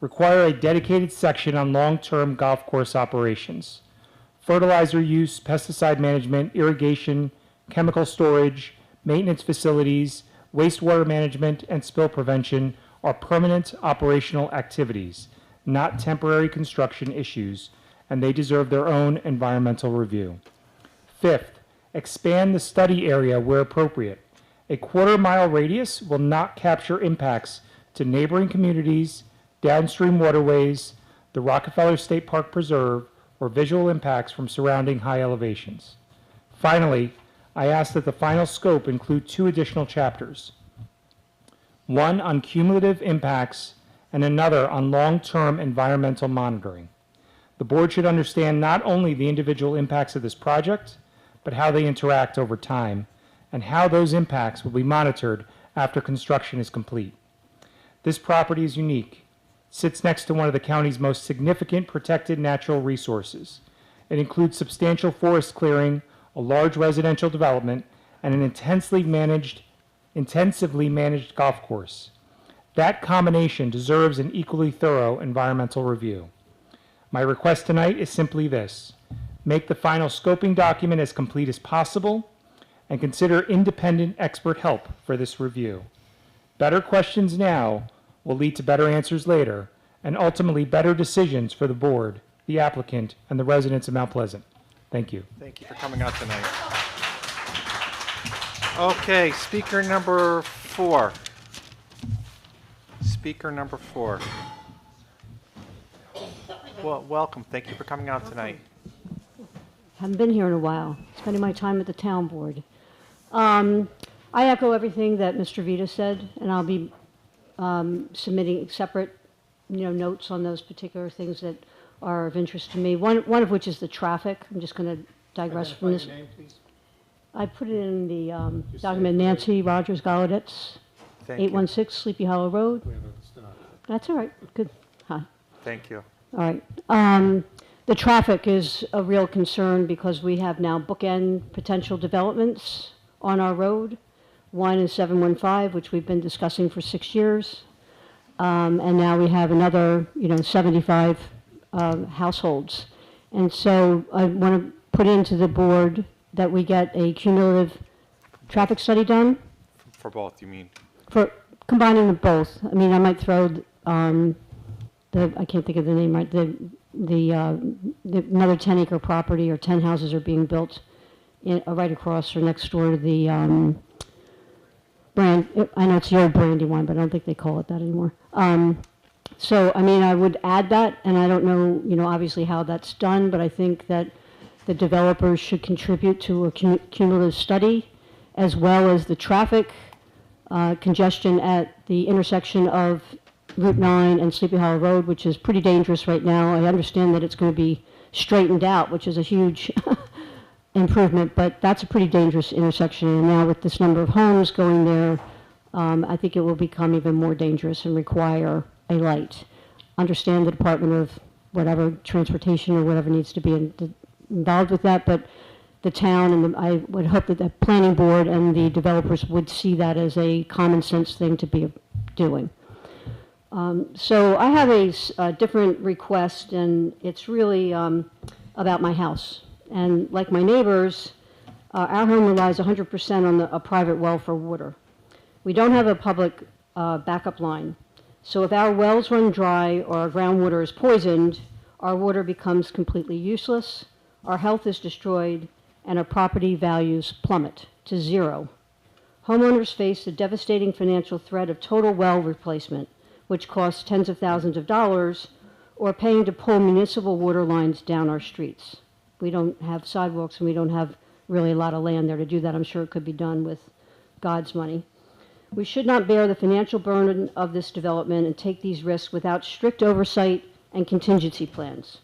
require a dedicated section on long-term golf course operations. Fertilizer use, pesticide management, irrigation, chemical storage, maintenance facilities, wastewater management, and spill prevention are permanent operational activities, not temporary construction issues, and they deserve their own environmental review. Fifth, expand the study area where appropriate. A quarter-mile radius will not capture impacts to neighboring communities, downstream waterways, the Rockefeller State Park Preserve, or visual impacts from surrounding high elevations. Finally, I ask that the final scope include 2 additional chapters, one on cumulative impacts and another on long-term environmental monitoring. The board should understand not only the individual impacts of this project, but how they interact over time, and how those impacts will be monitored after construction is complete. This property is unique. It sits next to one of the county's most significant protected natural resources. It includes substantial forest clearing, a large residential development, and an intensively managed golf course. That combination deserves an equally thorough environmental review. My request tonight is simply this: make the final scoping document as complete as possible and consider independent expert help for this review. Better questions now will lead to better answers later, and ultimately better decisions for the board, the applicant, and the residents of Mount Pleasant. Thank you. Thank you for coming out tonight. Okay, speaker number 4. Speaker number 4. Well, welcome. Thank you for coming out tonight. Haven't been here in a while, spending my time at the town board. I echo everything that Mr. Vita said, and I'll be submitting separate, notes on those particular things that are of interest to me. One of which is the traffic. I'm just going to digress from this. Identify your name, please. I put it in the document. Nancy Rogers Golodetz, Thank you. 816 Sleepy Hollow Road. We have a stenographer. That's all right. Good. Hi. Thank you. All right. The traffic is a real concern because we have now bookend potential developments on our road. One is 715, which we've been discussing for 6 years. And now we have another, 75 households. And so I want to put into the board that we get a cumulative traffic study done For both, you mean? for combining them both. I mean, I might throw I can't think of the name right, the another 10-acre property or 10 houses are being built right across or next door to the I know it's the old Brandywine, but I don't think they call it that anymore. So, I mean, I would add that, and I don't know, obviously how that's done, but I think that the developers should contribute to a cumulative study, as well as the traffic congestion at the intersection of Route 9 and Sleepy Hollow Road, which is pretty dangerous right now. I understand that it's going to be straightened out, which is a huge improvement, but that's a pretty dangerous intersection. And now with this number of homes going there, I think it will become even more dangerous and require a light. Understand the Department of whatever, transportation or whatever needs to be involved with that, but the town and I would hope that the planning board and the developers would see that as a common sense thing to be doing. So I have a different request, and it's really about my house. And like my neighbors, our home relies 100% on a private well for water. We don't have a public backup line. So if our wells run dry or our groundwater is poisoned, our water becomes completely useless, our health is destroyed, and our property values plummet to zero. Homeowners face the devastating financial threat of total well replacement, which costs tens of thousands of dollars, or paying to pull municipal water lines down our streets. We don't have sidewalks and we don't have really a lot of land there to do that. I'm sure it could be done with God's money. We should not bear the financial burden of this development and take these risks without strict oversight and contingency plans.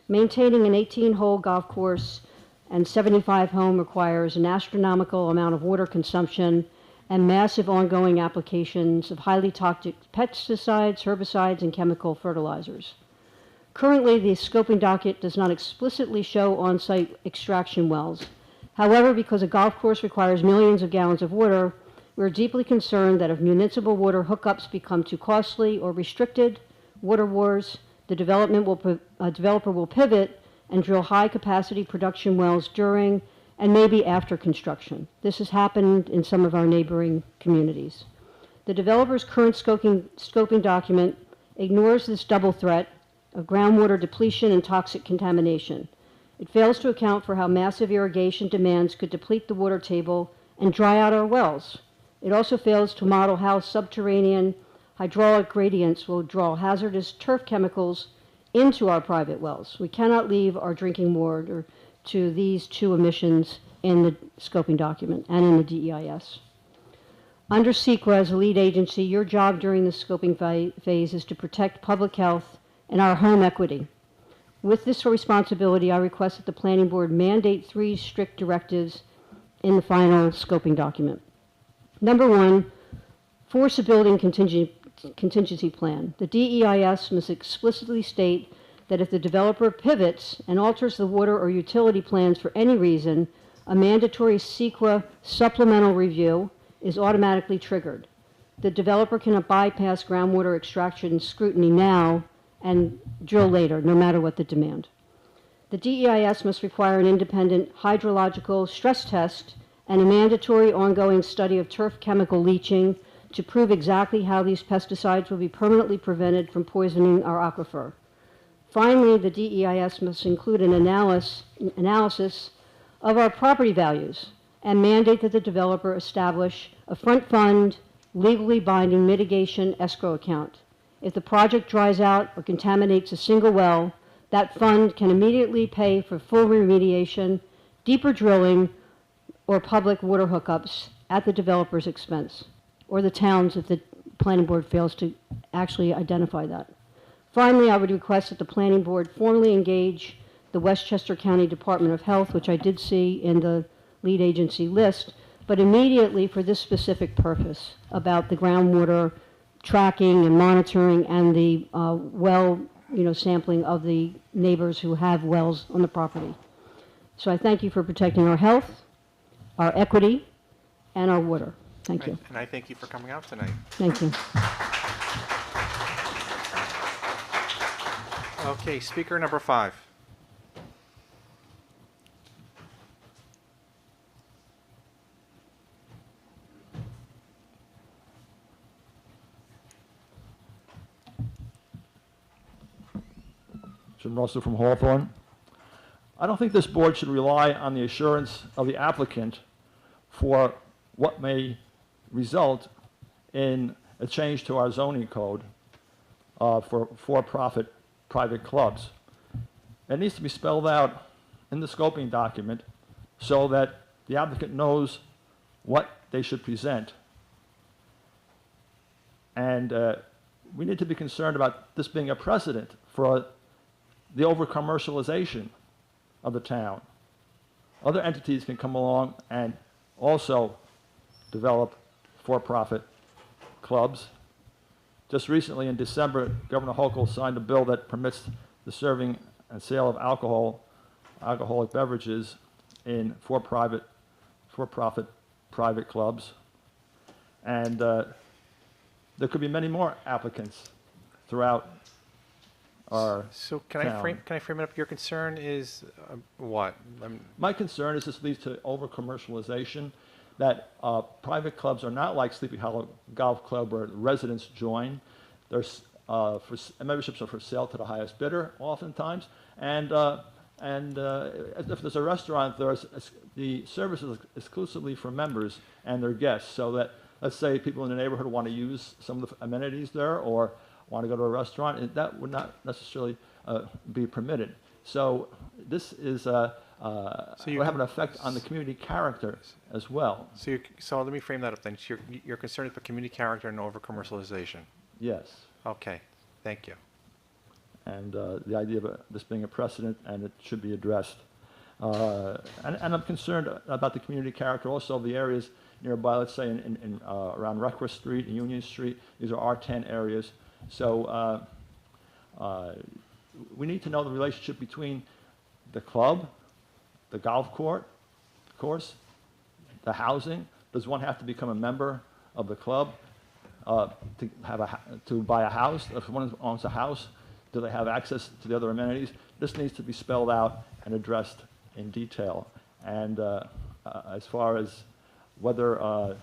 Maintaining an 18-hole golf course and 75 home requires an astronomical amount of water consumption and massive ongoing applications of highly toxic pesticides, herbicides, and chemical fertilizers. Currently, the scoping docket does not explicitly show on-site extraction wells. However, because a golf course requires millions of gallons of water, we are deeply concerned that if municipal water hookups become too costly or restricted, water wars, the developer will pivot and drill high-capacity production wells during and maybe after construction. This has happened in some of our neighboring communities. The developer's current scoping document ignores this double threat of groundwater depletion and toxic contamination. It fails to account for how massive irrigation demands could deplete the water table and dry out our wells. It also fails to model how subterranean hydraulic gradients will draw hazardous turf chemicals into our private wells. We cannot leave our drinking water to these two emissions in the scoping document and in the DEIS. Under SEQA, as a lead agency, your job during the scoping phase is to protect public health and our home equity. With this responsibility, I request that the Planning Board mandate 3 strict directives in the final scoping document. Number 1, force a building contingency plan. The DEIS must explicitly state that if the developer pivots and alters the water or utility plans for any reason, a mandatory CEQA supplemental review is automatically triggered. The developer cannot bypass groundwater extraction scrutiny now and drill later, no matter what the demand. The DEIS must require an independent hydrological stress test and a mandatory ongoing study of turf chemical leaching to prove exactly how these pesticides will be permanently prevented from poisoning our aquifer. Finally, the DEIS must include an analysis of our property values and mandate that the developer establish a front fund, legally binding mitigation escrow account. If the project dries out or contaminates a single well, that fund can immediately pay for full remediation, deeper drilling, or public water hookups at the developer's expense, or the town's if the Planning Board fails to actually identify that. Finally, I would request that the Planning Board formally engage the Westchester County Department of Health, which I did see in the lead agency list, but immediately for this specific purpose about the groundwater tracking and monitoring and the sampling of the neighbors who have wells on the property. So I thank you for protecting our health, our equity, and our water. Thank you. And I thank you for coming out tonight. Thank you. Okay, speaker number 5. Jim Russell from Hawthorne. I don't think this board should rely on the assurance of the applicant for what may result in a change to our zoning code for-profit private clubs. It needs to be spelled out in the scoping document so that the applicant knows what they should present. And we need to be concerned about this being a precedent for the over-commercialization of the town. Other entities can come along and also develop for-profit clubs. Just recently in December, Governor Hochul signed a bill that permits the serving and sale of alcoholic beverages in for-profit private clubs. And there could be many more applicants throughout our So can town. I frame it up? Your concern is what? My concern is this leads to over-commercialization, that private clubs are not like Sleepy Hollow Golf Club where residents join. There's memberships are for sale to the highest bidder oftentimes, and if there's a restaurant, the service is exclusively for members and their guests, so that let's say people in the neighborhood want to use some of the amenities there, or want to go to a restaurant, that would not necessarily be permitted. So this is will have an effect on the community character as well. So let me frame that up then. So you're concerned with community character and over-commercialization? Yes. Okay, thank you. And the idea of this being a precedent, and it should be addressed. And I'm concerned about the community character also of the areas nearby, let's say around Reckworth Street and Union Street. These are R10 areas. So we need to know the relationship between the club, the golf course, the housing. Does one have to become a member of the club to buy a house? If one owns a house, do they have access to the other amenities? This needs to be spelled out and addressed in detail. And as far as whether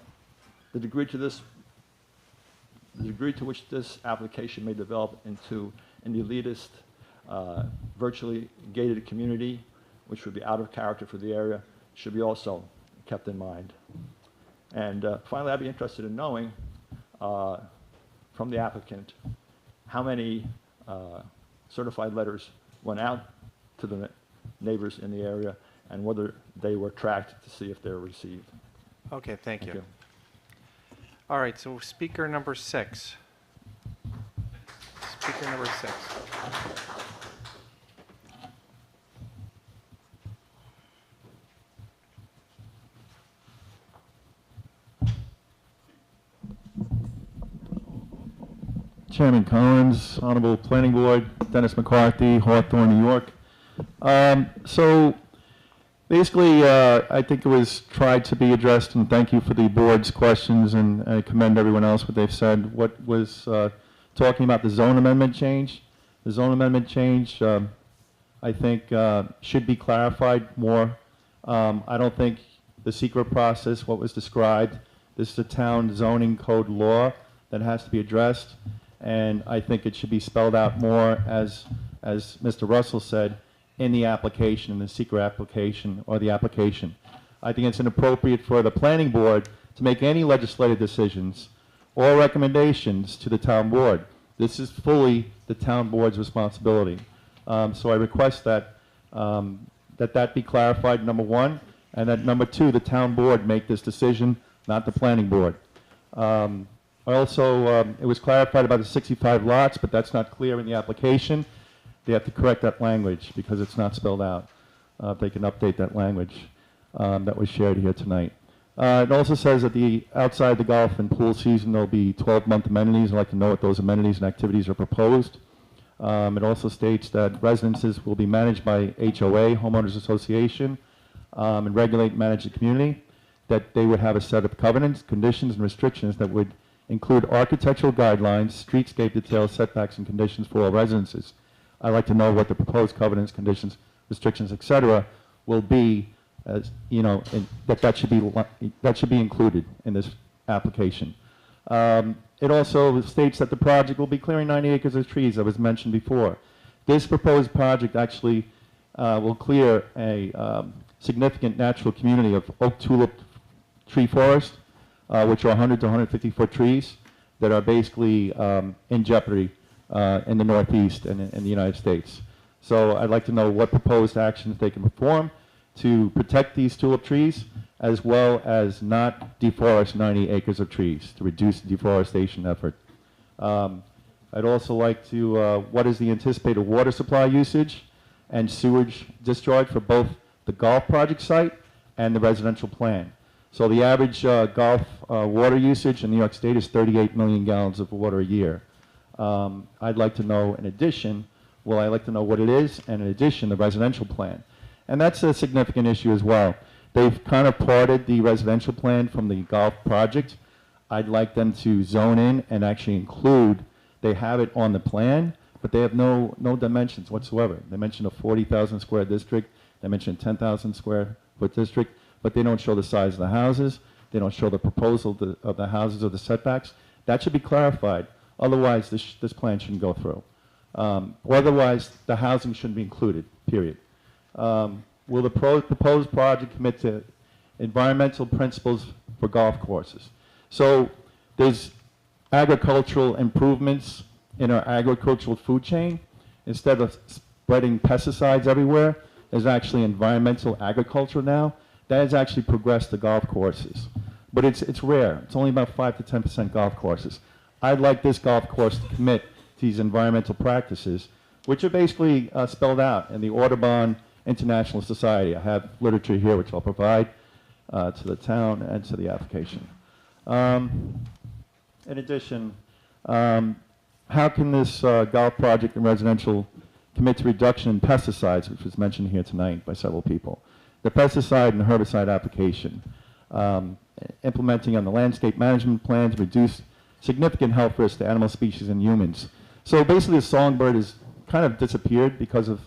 the degree to which this application may develop into an elitist, virtually gated community, which would be out of character for the area, should be also kept in mind. And finally, I'd be interested in knowing from the applicant how many certified letters went out to the neighbors in the area and whether they were tracked to see if they were received. Okay, thank you. All right, so speaker number 6. Speaker number 6. Chairman Collins, Honorable Planning Board, Dennis McCarthy, Hawthorne, New York. So basically, I think it was tried to be addressed, and thank you for the board's questions, and I commend everyone else what they've said. What was talking about the zone amendment change. The zone amendment change, I think, should be clarified more. I don't think the secret process, what was described, this is a town zoning code law that has to be addressed. And I think it should be spelled out more, as Mr. Russell said, in the application, in the secret application or the application. I think it's inappropriate for the planning board to make any legislative decisions or recommendations to the town board. This is fully the town board's responsibility. So I request that that be clarified, number one, and that number two, the town board make this decision, not the planning board. Also, it was clarified about the 65 lots, but that's not clear in the application. They have to correct that language because it's not spelled out. They can update that language that was shared here tonight. It also says that outside the golf and pool season, there'll be 12-month amenities. I'd like to know what those amenities and activities are proposed. It also states that residences will be managed by HOA, Homeowners Association, and regulate and manage the community, that they would have a set of covenants, conditions, and restrictions that would include architectural guidelines, streetscape details, setbacks, and conditions for all residences. I'd like to know what the proposed covenants, conditions, restrictions, etc., will be, as you know, that should be included in this application. It also states that the project will be clearing 90 acres of trees, that was mentioned before. This proposed project actually will clear a significant natural community of oak tulip tree forest, which are 100 to 150 foot trees that are basically in jeopardy in the Northeast and in the United States. So I'd like to know what proposed actions they can perform to protect these tulip trees, as well as not deforest 90 acres of trees, to reduce the deforestation effort. I'd also like to, what is the anticipated water supply usage and sewage discharge for both the golf project site and the residential plan? So the average golf water usage in New York State is 38 million gallons of water a year. I'd like to know, in addition, I'd like to know what it is, and in addition, the residential plan. And that's a significant issue as well. They've kind of parted the residential plan from the golf project. I'd like them to zone in and actually include, they have it on the plan, but they have no dimensions whatsoever. They mention a 40,000 square district, they mention a 10,000 square foot district, but they don't show the size of the houses, they don't show the proposal of the houses or the setbacks. That should be clarified. Otherwise, this plan shouldn't go through. Otherwise, the housing shouldn't be included, period. Will the proposed project commit to environmental principles for golf courses? So there's agricultural improvements in our agricultural food chain. Instead of spreading pesticides everywhere, there's actually environmental agriculture now. That has actually progressed the golf courses. But it's rare. It's only about 5 to 10% golf courses. I'd like this golf course to commit to these environmental practices, which are basically spelled out in the Audubon International Society. I have literature here which I'll provide to the town and to the application. In addition, how can this golf project and residential commit to reduction in pesticides, which was mentioned here tonight by several people? The pesticide and herbicide application, implementing on the landscape management plan to reduce significant health risks to animal species and humans. So basically the songbird has kind of disappeared because of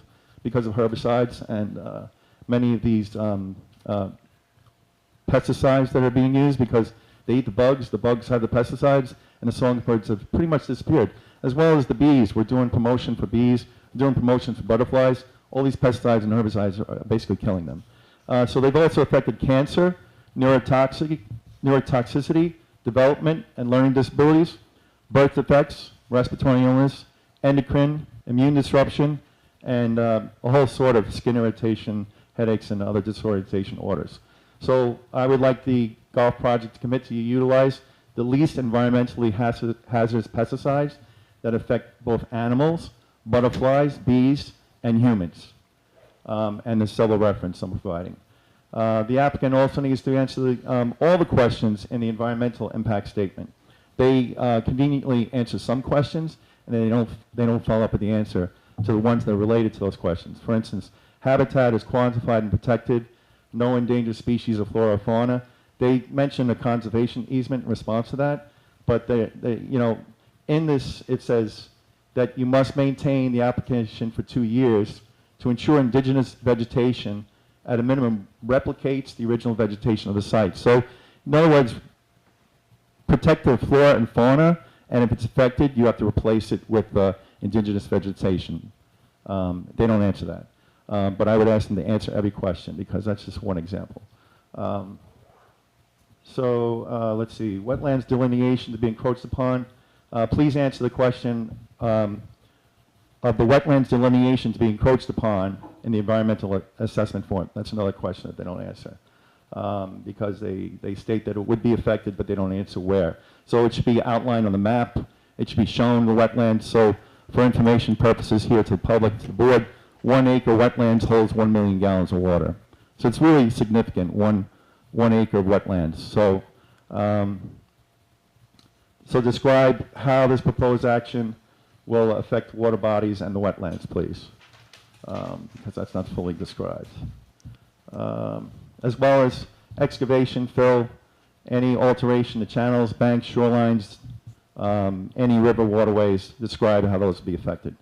herbicides and many of these pesticides that are being used, because they eat the bugs have the pesticides, and the songbirds have pretty much disappeared. As well as the bees. We're doing promotion for bees, we're doing promotion for butterflies. All these pesticides and herbicides are basically killing them. So they've also affected cancer, neurotoxicity, development and learning disabilities, birth defects, respiratory illness, endocrine, immune disruption, and a whole sort of skin irritation, headaches, and other disorientation orders. So I would like the golf project to commit to utilize the least environmentally hazardous pesticides that affect both animals, butterflies, bees, and humans. And the several reference I'm providing. The applicant also needs to answer all the questions in the environmental impact statement. They conveniently answer some questions, and they don't follow up with the answer to the ones that are related to those questions. For instance, habitat is quantified and protected, no endangered species of flora or fauna. They mention a conservation easement in response to that, but in this it says that you must maintain the application for 2 years to ensure indigenous vegetation at a minimum replicates the original vegetation of the site. So, in other words, protect the flora and fauna, and if it's affected, you have to replace it with indigenous vegetation. They don't answer that. But I would ask them to answer every question, because that's just one example. Let's see, wetlands delineation to be encroached upon. Please answer the question of the wetlands delineation to be encroached upon in the environmental assessment form. That's another question that they don't answer, because they state that it would be affected, but they don't answer where. So it should be outlined on the map. It should be shown the wetlands. So for information purposes here to the public, to the board, 1 acre wetlands holds 1 million gallons of water. So it's really significant, one acre of wetlands. So, so describe how this proposed action will affect water bodies and the wetlands, please, because that's not fully described. As well as excavation, fill, any alteration to channels, banks, shorelines, any river waterways, describe how those will be affected.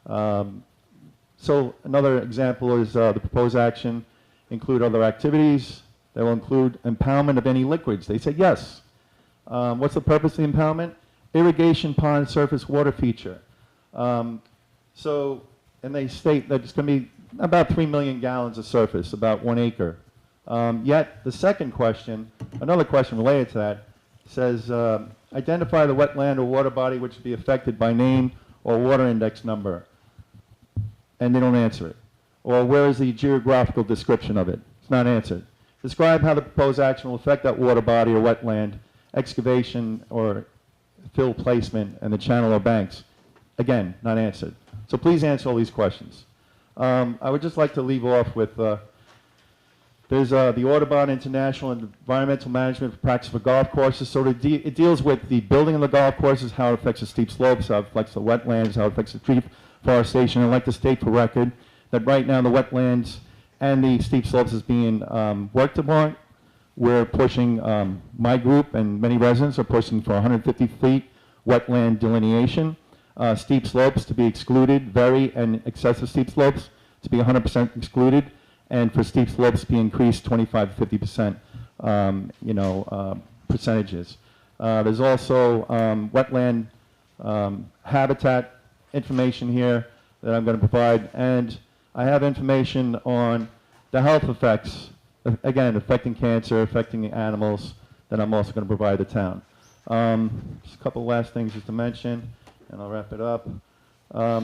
So another example is the proposed action include other activities. They will include impoundment of any liquids. They said yes. What's the purpose of the impoundment? Irrigation pond surface water feature. And they state that it's going to be about 3 million gallons of surface, about 1 acre. Yet the second question, another question related to that, says identify the wetland or water body which would be affected by name or water index number. And they don't answer it. Or where is the geographical description of it? It's not answered. Describe how the proposed action will affect that water body or wetland, excavation or fill placement, and the channel or banks. Again, not answered. So please answer all these questions. I would just like to leave off with, there's the Audubon International Environmental Management for Practice for Golf Courses. So it deals with the building of the golf courses, how it affects the steep slopes, how it affects the wetlands, how it affects the tree forestation. I'd like to state for record that right now the wetlands and the steep slopes is being worked upon. We're pushing, my group and many residents are pushing for 150 feet wetland delineation. Steep slopes to be excluded, very and excessive steep slopes to be 100% excluded, and for steep slopes to be increased 25 to 50% percentages. There's also wetland habitat information here that I'm going to provide, and I have information on the health effects, again, affecting cancer, affecting the animals, that I'm also going to provide the town. Just a couple last things just to mention. and I'll wrap it up.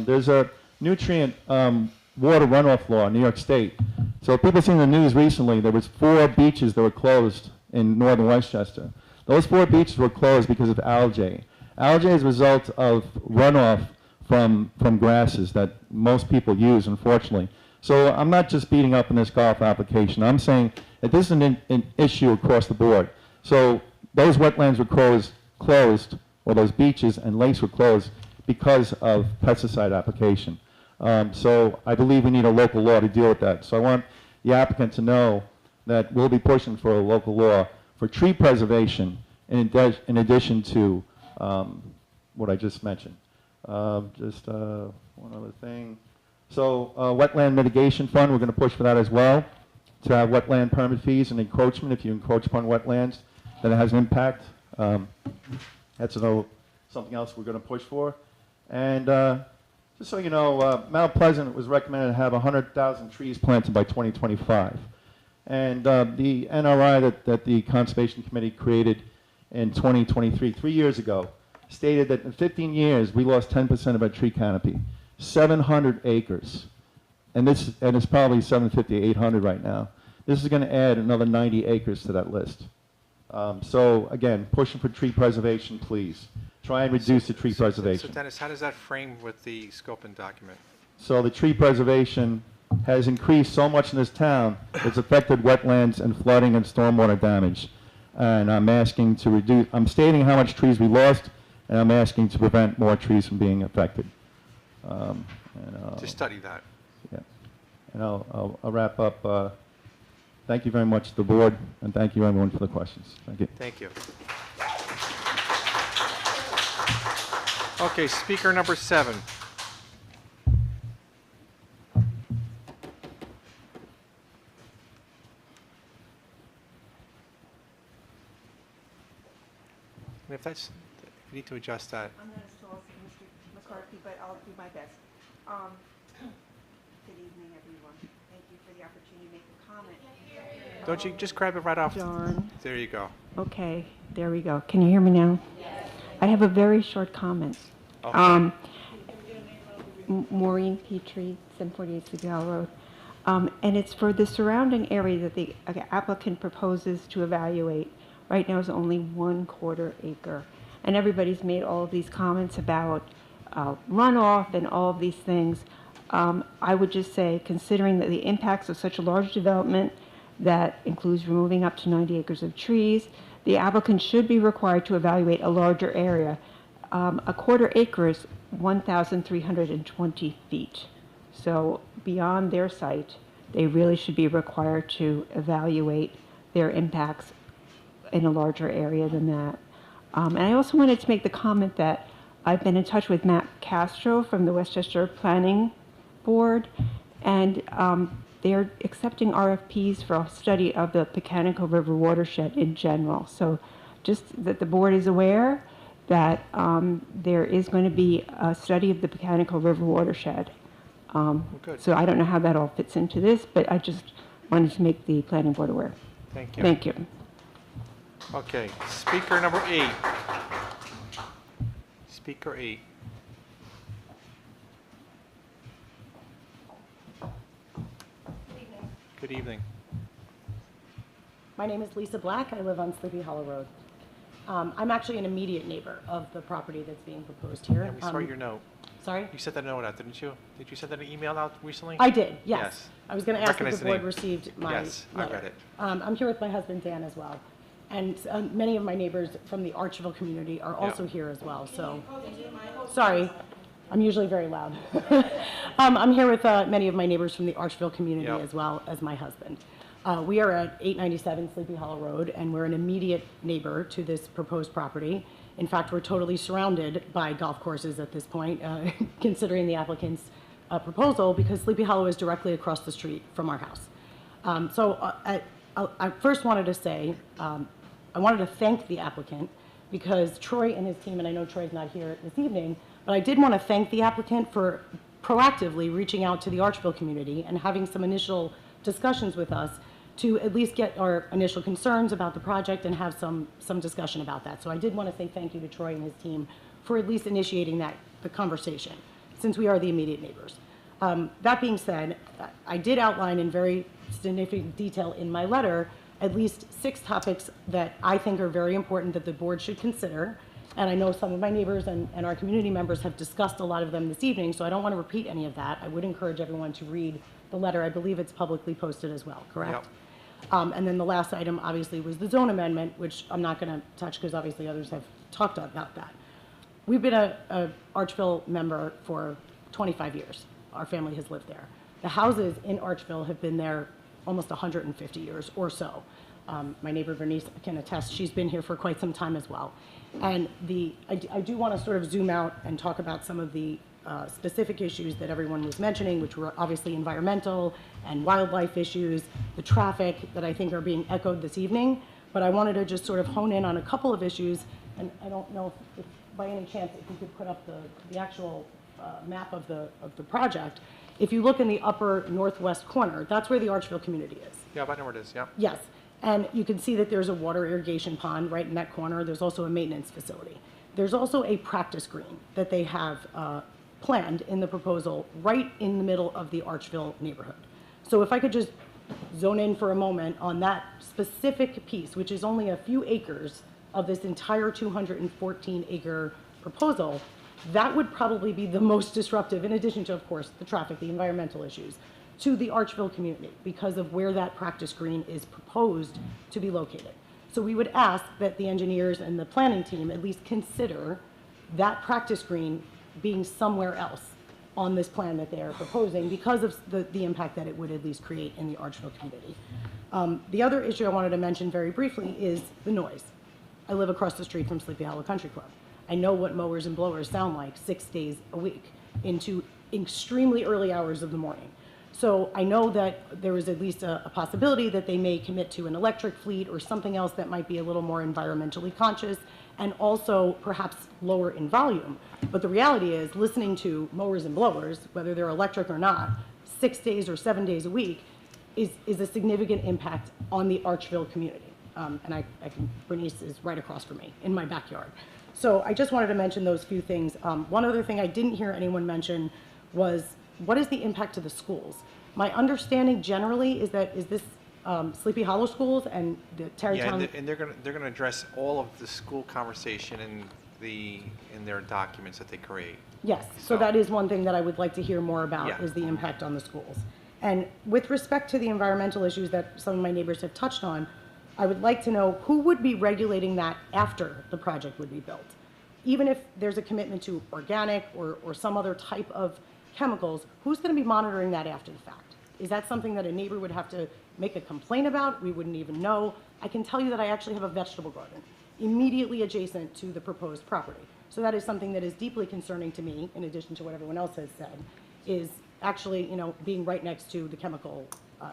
There's a nutrient water runoff law in New York State. So people seen the news recently, there was 4 beaches that were closed in northern Westchester. Those 4 beaches were closed because of algae. Algae is a result of runoff from grasses that most people use, unfortunately. So I'm not just beating up on this golf application. I'm saying that this is an issue across the board. So those wetlands were closed, or those beaches and lakes were closed because of pesticide application. So I believe we need a local law to deal with that. So I want the applicant to know that we'll be pushing for a local law for tree preservation in addition to what I just mentioned. Just one other thing. So wetland mitigation fund, we're going to push for that as well, to have wetland permit fees and encroachment. If you encroach upon wetlands, then it has an impact. That's something else we're going to push for. And just so you know, Mount Pleasant was recommended to have 100,000 trees planted by 2025. And the NRI that the Conservation Committee created in 2023, 3 years ago, stated that in 15 years we lost 10% of our tree canopy, 700 acres. And it's probably 750, 800 right now. This is going to add another 90 acres to that list. So again, pushing for tree preservation, please. Try and reduce the tree preservation. So Dennis, how does that frame with the scoping document? So the tree preservation has increased so much in this town, it's affected wetlands and flooding and stormwater damage. And I'm asking to reduce, I'm stating how much trees we lost, and I'm asking to prevent more trees from being affected. To study that. Yeah. And I'll wrap up. Thank you very much to the board, and thank you everyone for the questions. Thank you. Thank you. Okay, speaker number 7. And if that's, we need to adjust that. I'm going to stall Mr. McCarthy, but I'll do my best. Good evening, everyone. Thank you for the opportunity to make a comment. Don't you just grab it right off? John. There you go. Okay, there we go. Can you hear me now? Yes. I have a very short comment. Okay. Maureen Petrie, 748 Sleepy Hollow Road. And it's for the surrounding area that the applicant proposes to evaluate. Right now is only 1/4 acre. And everybody's made all of these comments about runoff and all of these things. I would just say, considering that the impacts of such a large development that includes removing up to 90 acres of trees, the applicant should be required to evaluate a larger area. 1/4 acre is 1,320 feet. So beyond their site, they really should be required to evaluate their impacts in a larger area than that. And I also wanted to make the comment that I've been in touch with Matt Castro from the Westchester Planning Board, and they're accepting RFPs for a study of the Pecanico River watershed in general. So just that the board is aware that there is going to be a study of the Pecanico River watershed. Good. So I don't know how that all fits into this, but I just wanted to make the planning board aware. Thank you. Thank you. Okay, speaker number 8. Speaker 8. Good evening. My name is Lisa Black. I live on Sleepy Hollow Road. I'm actually an immediate neighbor of the property that's being proposed here. And we saw your note. Sorry? You sent that note out, didn't you? Did you send that email out recently? I did, yes. Yes. I was going to ask if Recognize the the board name. received my Yes, I letter. read it. I'm here with my husband Dan as well. And many of my neighbors from the Archville community are also here as well, so. Sorry, I'm usually very loud. I'm here with many of my neighbors from the Archville community Yep. as well as my husband. We are at 897 Sleepy Hollow Road, and we're an immediate neighbor to this proposed property. In fact, we're totally surrounded by golf courses at this point, considering the applicant's proposal, because Sleepy Hollow is directly across the street from our house. I first wanted to say, I wanted to thank the applicant, because Troy and his team, and I know Troy's not here this evening, but I did want to thank the applicant for proactively reaching out to the Archville community and having some initial discussions with us to at least get our initial concerns about the project and have some discussion about that. So I did want to say thank you to Troy and his team for at least initiating that the conversation, since we are the immediate neighbors. That being said, I did outline in very significant detail in my letter at least 6 topics that I think are very important that the board should consider. And I know some of my neighbors and our community members have discussed a lot of them this evening, so I don't want to repeat any of that. I would encourage everyone to read the letter. I believe it's publicly posted as well, correct? Yep. And then the last item, obviously, was the zone amendment, which I'm not going to touch because obviously others have talked about that. We've been a Archville member for 25 years. Our family has lived there. The houses in Archville have been there almost 150 years or so. My neighbor Bernice can attest, she's been here for quite some time as well. And I do want to sort of zoom out and talk about some of the specific issues that everyone was mentioning, which were obviously environmental and wildlife issues, the traffic that I think are being echoed this evening. But I wanted to just sort of hone in on a couple of issues, and I don't know if by any chance if you could put up the actual map of the project. If you look in the upper northwest corner, that's where the Archville community is. Yeah, I know where it is, yeah. Yes, and you can see that there's a water irrigation pond right in that corner. There's also a maintenance facility. There's also a practice green that they have planned in the proposal right in the middle of the Archville neighborhood. So if I could just zone in for a moment on that specific piece, which is only a few acres of this entire 214-acre proposal, that would probably be the most disruptive, in addition to, of course, the traffic, the environmental issues, to the Archville community because of where that practice green is proposed to be located. So we would ask that the engineers and the planning team at least consider that practice green being somewhere else on this plan that they are proposing because of the impact that it would at least create in the Archville community. The other issue I wanted to mention very briefly is the noise. I live across the street from Sleepy Hollow Country Club. I know what mowers and blowers sound like 6 days a week into extremely early hours of the morning. So I know that there is at least a possibility that they may commit to an electric fleet or something else that might be a little more environmentally conscious and also perhaps lower in volume. But the reality is listening to mowers and blowers, whether they're electric or not, 6 days or 7 days a week is a significant impact on the Archville community. And Bernice is right across from me in my backyard. So I just wanted to mention those few things. One other thing I didn't hear anyone mention was what is the impact to the schools? My understanding generally is this Sleepy Hollow schools and the Tarrytown. Yeah, and they're gonna address all of the school conversation in their documents that they create. Yes, so that is one thing that I would like to hear more about, Yeah. is the impact on the schools. And with respect to the environmental issues that some of my neighbors have touched on, I would like to know who would be regulating that after the project would be built. Even if there's a commitment to organic or some other type of chemicals, who's going to be monitoring that after the fact? Is that something that a neighbor would have to make a complaint about? We wouldn't even know. I can tell you that I actually have a vegetable garden immediately adjacent to the proposed property. So that is something that is deeply concerning to me, in addition to what everyone else has said, is actually, being right next to the chemical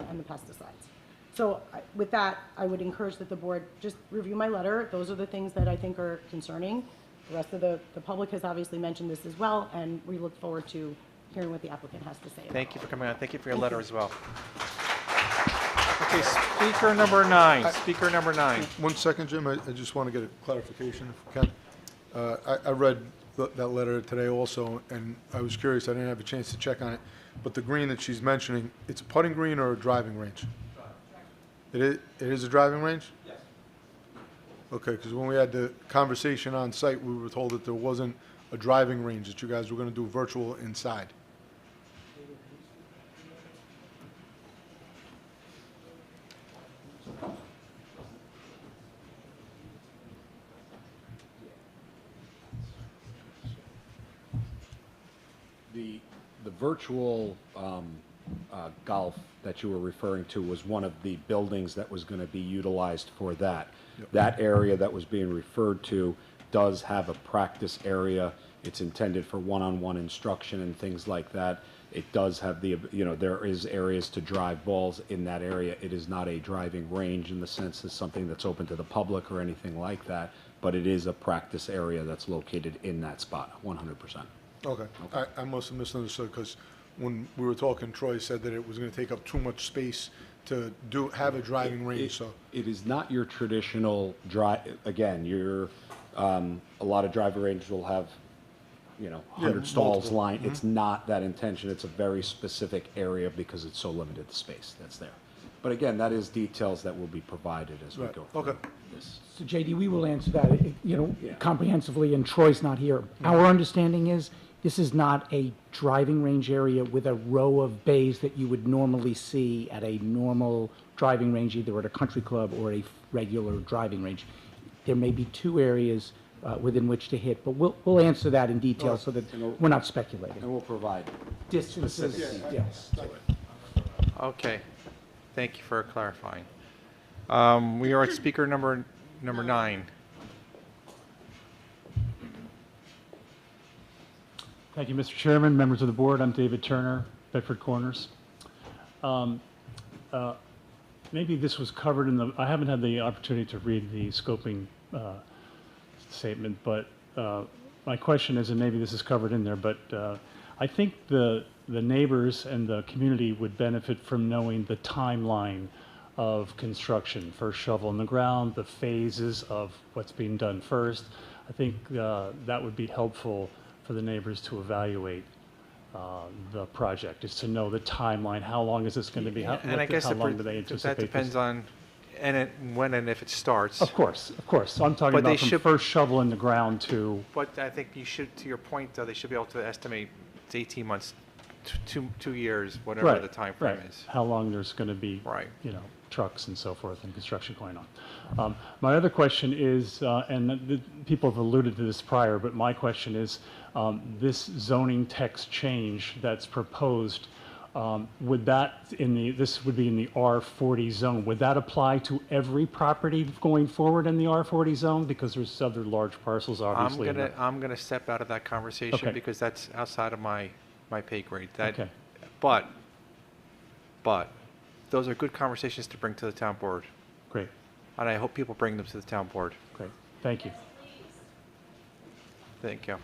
and the pesticides. So with that, I would encourage that the board just review my letter. Those are the things that I think are concerning. The rest of the public has obviously mentioned this as well, and we look forward to hearing what the applicant has to say. Thank you for coming on. Thank you for your Thank letter you. as well. Okay, speaker number 9. Speaker number 9. 1 second, Jim, I just want to get a clarification if we can. I read that letter today also, and I was curious, I didn't have a chance to check on it, but the green that she's mentioning, it's a putting green or a driving range? It is a driving range? Yes. Okay, because when we had the conversation on site, we were told that there wasn't a driving range, that you guys were going to do virtual inside. The virtual golf that you were referring to was one of the buildings that was going to be utilized for that. Yep. That area that was being referred to does have a practice area. It's intended for one-on-one instruction and things like that. It does have there is areas to drive balls in that area. It is not a driving range in the sense it's something that's open to the public or anything like that, but it is a practice area that's located in that spot, 100%. Okay. I must have misunderstood, because when we were talking, Troy said that it was going to take up too much space to have a driving range, so. It is not your traditional drive, again, a lot of driving ranges will have, 100 stalls line. It's not that intention. It's a very specific area because it's so limited the space that's there. But again, that is details that will be provided as we Right. go through Okay. this. So JD, we will answer that, comprehensively, and Troy's not here. Our understanding is this is not a driving range area with a row of bays that you would normally see at a normal driving range, either at a country club or a regular driving range. There may be two areas within which to hit, but we'll answer that in detail so that we're not speculating. And we'll provide Distances, specific yes. Okay, thank you for clarifying. We are at speaker number 9. Thank you, Mr. Chairman, members of the board. I'm David Turner, Bedford Corners. Maybe this was covered I haven't had the opportunity to read the scoping statement, but my question is, and maybe this is covered in there, but I think the neighbors and the community would benefit from knowing the timeline of construction, first shovel in the ground, the phases of what's being done first. I think that would be helpful for the neighbors to evaluate the project, is to know the timeline. How long is this going to be? How long do they anticipate that depends this? on when and if it starts. Of course. So I'm talking But they about from should- first shovel in the ground to, But I think you should, to your point, though, they should be able to estimate it's 18 months, 2 years, whatever the time frame is. how long there's going to be, Right. trucks and so forth and construction going on. My other question is, and people have alluded to this prior, but my question is, this zoning text change that's proposed, would that this would be in the R40 zone, would that apply to every property going forward in the R40 zone? Because there's other large parcels, obviously. I'm gonna step out of that conversation Okay. because that's outside of my pay grade. Okay. But those are good conversations to bring to the town board. Great. And I hope people bring them to the town board. Great. Thank you. Thank you.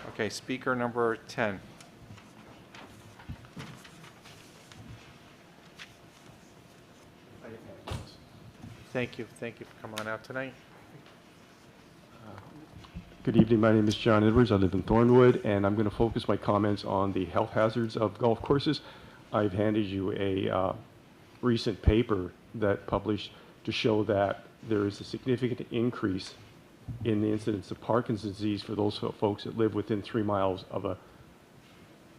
Okay, speaker number 10. Thank you for coming on out tonight. Good evening, my name is John Edwards, I live in Thornwood, and I'm going to focus my comments on the health hazards of golf courses. I've handed you a recent paper that published to show that there is a significant increase in the incidence of Parkinson's disease for those folks that live within 3 miles of a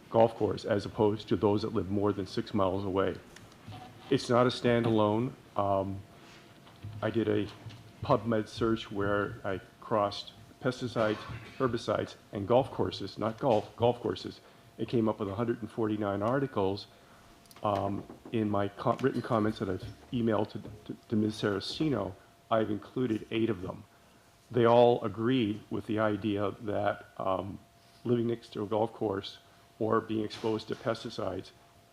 golf course, as opposed to those that live more than 6 miles away. It's not a standalone. I did a PubMed search where I crossed pesticides, herbicides, and golf courses, not golf courses. It came up with 149 articles. In my written comments that I've emailed to Ms. Saracino, I've included 8 of them. They all agree with the idea that living next to a golf course or being exposed to pesticides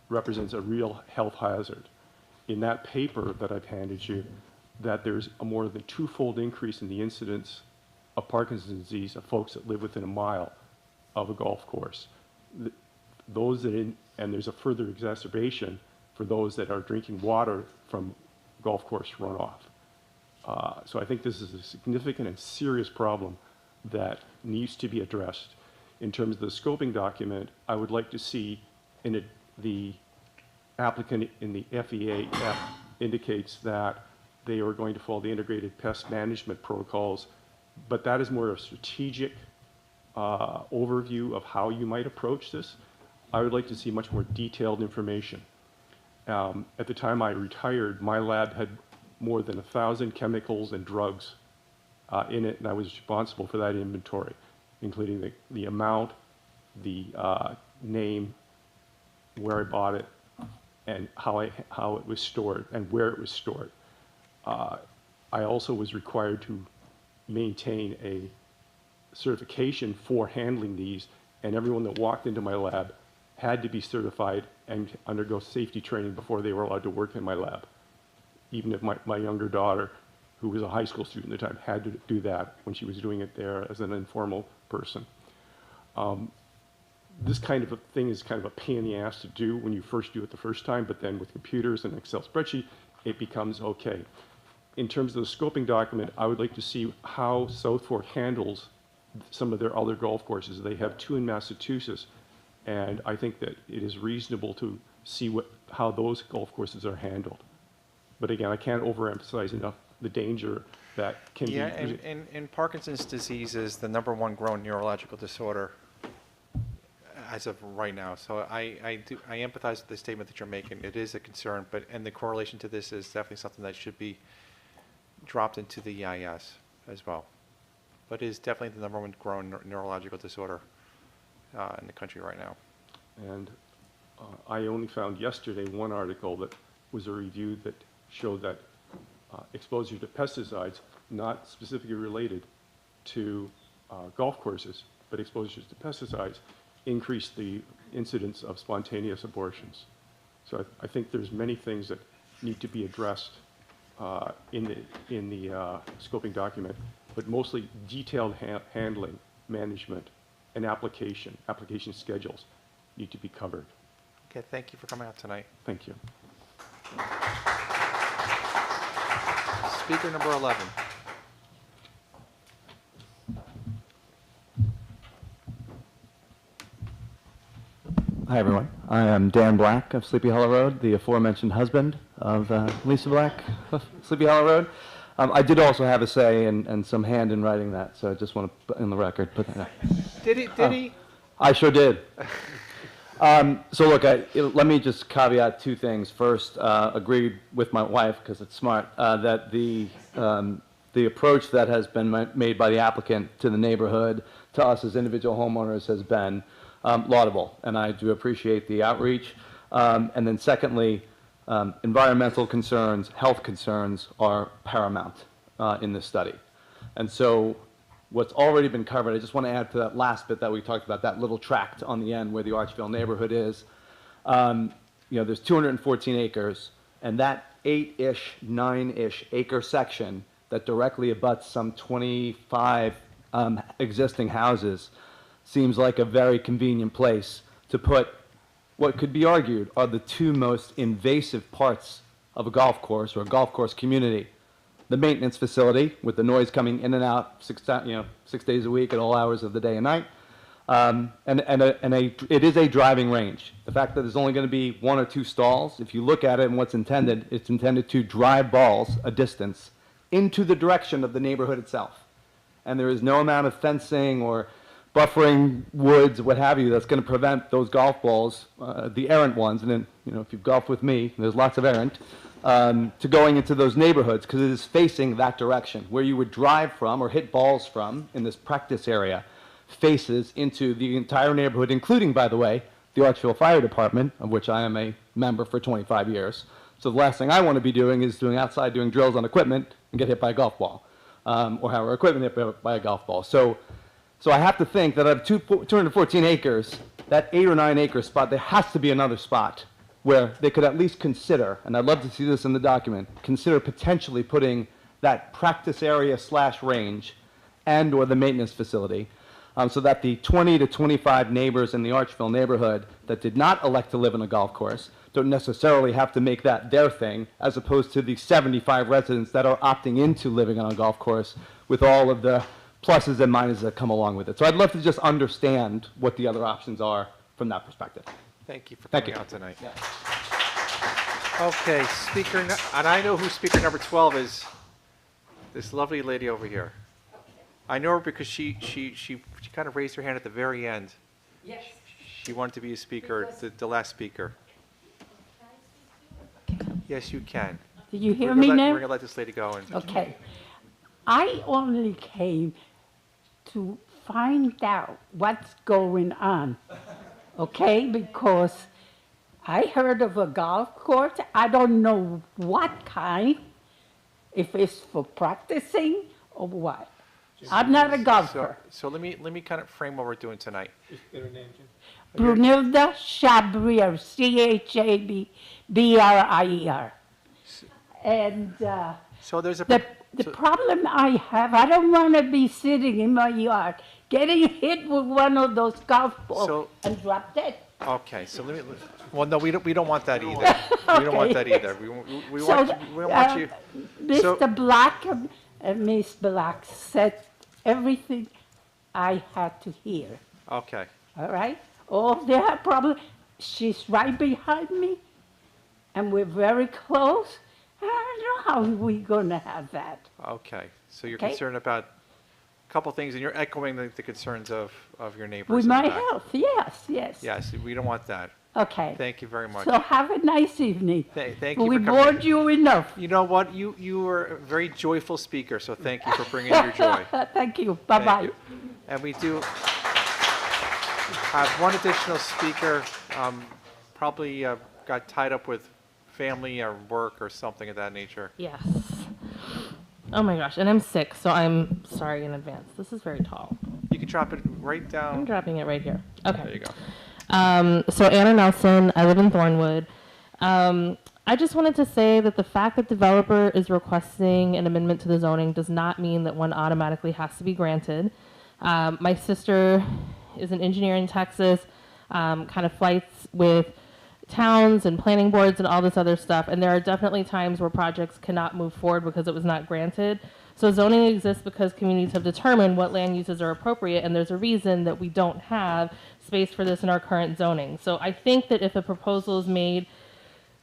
represents a real health hazard. In that paper that I've handed you, that there's a more than 2-fold increase in the incidence of Parkinson's disease of folks that live within a mile of a golf course. And there's a further exacerbation for those that are drinking water from golf course runoff. So I think this is a significant and serious problem that needs to be addressed. In terms of the scoping document, I would like to see the applicant in the FEA indicates that they are going to follow the integrated pest management protocols, but that is more a strategic overview of how you might approach this. I would like to see much more detailed information. At the time I retired, my lab had more than 1,000 chemicals and drugs in it, and I was responsible for that inventory, including the amount, the name, where I bought it, and how it was stored and where it was stored. I also was required to maintain a certification for handling these, and everyone that walked into my lab had to be certified and undergo safety training before they were allowed to work in my lab. Even if my younger daughter, who was a high school student at the time, had to do that when she was doing it there as an informal person. This kind of a thing is kind of a pain in the ass to do when you first do it the first time, but then with computers and Excel spreadsheet, it becomes okay. in terms of the scoping document, I would like to see how South Fork handles some of their other golf courses. They have 2 in Massachusetts, and I think that it is reasonable to see how those golf courses are handled. But again, I can't overemphasize enough the danger that can Yeah, be. and Parkinson's disease is the #1 grown neurological disorder as of right now. So I empathize with the statement that you're making. It is a concern, and the correlation to this is definitely something that should be dropped into the EIS as well. But it is definitely the #1 grown neurological disorder in the country right now. And I only found yesterday one article that was a review that showed that exposure to pesticides, not specifically related to golf courses, but exposures to pesticides, increased the incidence of spontaneous abortions. So I think there's many things that need to be addressed in the scoping document, but mostly detailed handling, management, and application schedules need to be covered. Okay, thank you for coming out tonight. Thank you. Speaker number 11. Hi, everyone. I am Dan Black of Sleepy Hollow Road, the aforementioned husband of Lisa Black of Sleepy Hollow Road. I did also have a say and some hand in writing that, so I just want to put in the record. Put that. Did he? I sure did. So look, let me just caveat 2 things. First, agreed with my wife, because it's smart, that the approach that has been made by the applicant to the neighborhood, to us as individual homeowners, has been laudable, and I do appreciate the outreach. And then secondly, environmental concerns, health concerns are paramount in this study. And so what's already been covered, I just want to add to that last bit that we talked about, that little tract on the end where the Archville neighborhood is. There's 214 acres, and that 8-ish, 9-ish acre section that directly abuts some 25 existing houses seems like a very convenient place to put what could be argued are the 2 most invasive parts of a golf course or a golf course community. The maintenance facility, with the noise coming in and out 6 days a week at all hours of the day and night, it is a driving range. The fact that there's only going to be 1 or 2 stalls, if you look at it and what's intended, it's intended to drive balls a distance into the direction of the neighborhood itself. And there is no amount of fencing or buffering woods, what have you, that's going to prevent those golf balls, the errant ones, and then, if you've golfed with me, there's lots of errant, to going into those neighborhoods, because it is facing that direction. Where you would drive from or hit balls from in this practice area faces into the entire neighborhood, including, by the way, the Archville Fire Department, of which I am a member for 25 years. So the last thing I want to be doing is doing drills on equipment and get hit by a golf ball, or have our equipment hit by a golf ball. So I have to think that out of 214 acres, that 8 or 9 acre spot, there has to be another spot where they could at least consider, and I'd love to see this in the document, consider potentially putting that practice area / range and or the maintenance facility, so that the 20 to 25 neighbors in the Archville neighborhood that did not elect to live in a golf course don't necessarily have to make that their thing, as opposed to the 75 residents that are opting into living on a golf course with all of the pluses and minuses that come along with it. So I'd love to just understand what the other options are from that perspective. Thank you for coming out tonight. Okay, and I know who speaker number 12 is. This lovely lady over here. I know her because she kind of raised her hand at the very end. Yes. She wanted to be a speaker, the last speaker. Yes, you can. Did you hear We're me gonna now? We're going to let this lady go. Okay. I only came to find out what's going on, okay? Because I heard of a golf course. I don't know what kind, if it's for practicing or what. I'm not a golfer. So let me kind of frame what we're doing tonight. Just get her name, Jim. Brunilda Chabrier, Chabrier. And so there's a the problem I have, I don't want to be sitting in my yard getting hit with one of those golf balls and drop dead. Okay, so well, no, we don't want that either. We don't want that either. We want you. So- Mr. Black, Miss Black said everything I had to hear. Okay, All right? Oh, they have problem. She's right behind me, and we're very close. I don't know how we're gonna have that. okay. So you're Okay. concerned about a couple things, and you're echoing the concerns of your neighbors. With in the my back. health, yes, yes. Yes, we don't want that. Okay. Thank you very much. So have a nice evening. Thank you We for coming. bored you enough. You know what? You were a very joyful speaker, so thank you for bringing your joy. Thank you. Thank Bye-bye. you. And we do have one additional speaker, probably got tied up with family or work or something of that nature. Yes. Oh my gosh, and I'm sick, so I'm sorry in advance. This is very tall. You can drop it right down. I'm dropping it right here. Okay. There you go. So Anna Nelson, I live in Thornwood. I just wanted to say that the fact that developer is requesting an amendment to the zoning does not mean that one automatically has to be granted. My sister is an engineer in Texas, kind of fights with towns and planning boards and all this other stuff, and there are definitely times where projects cannot move forward because it was not granted. So zoning exists because communities have determined what land uses are appropriate, and there's a reason that we don't have space for this in our current zoning. So I think that if a proposal is made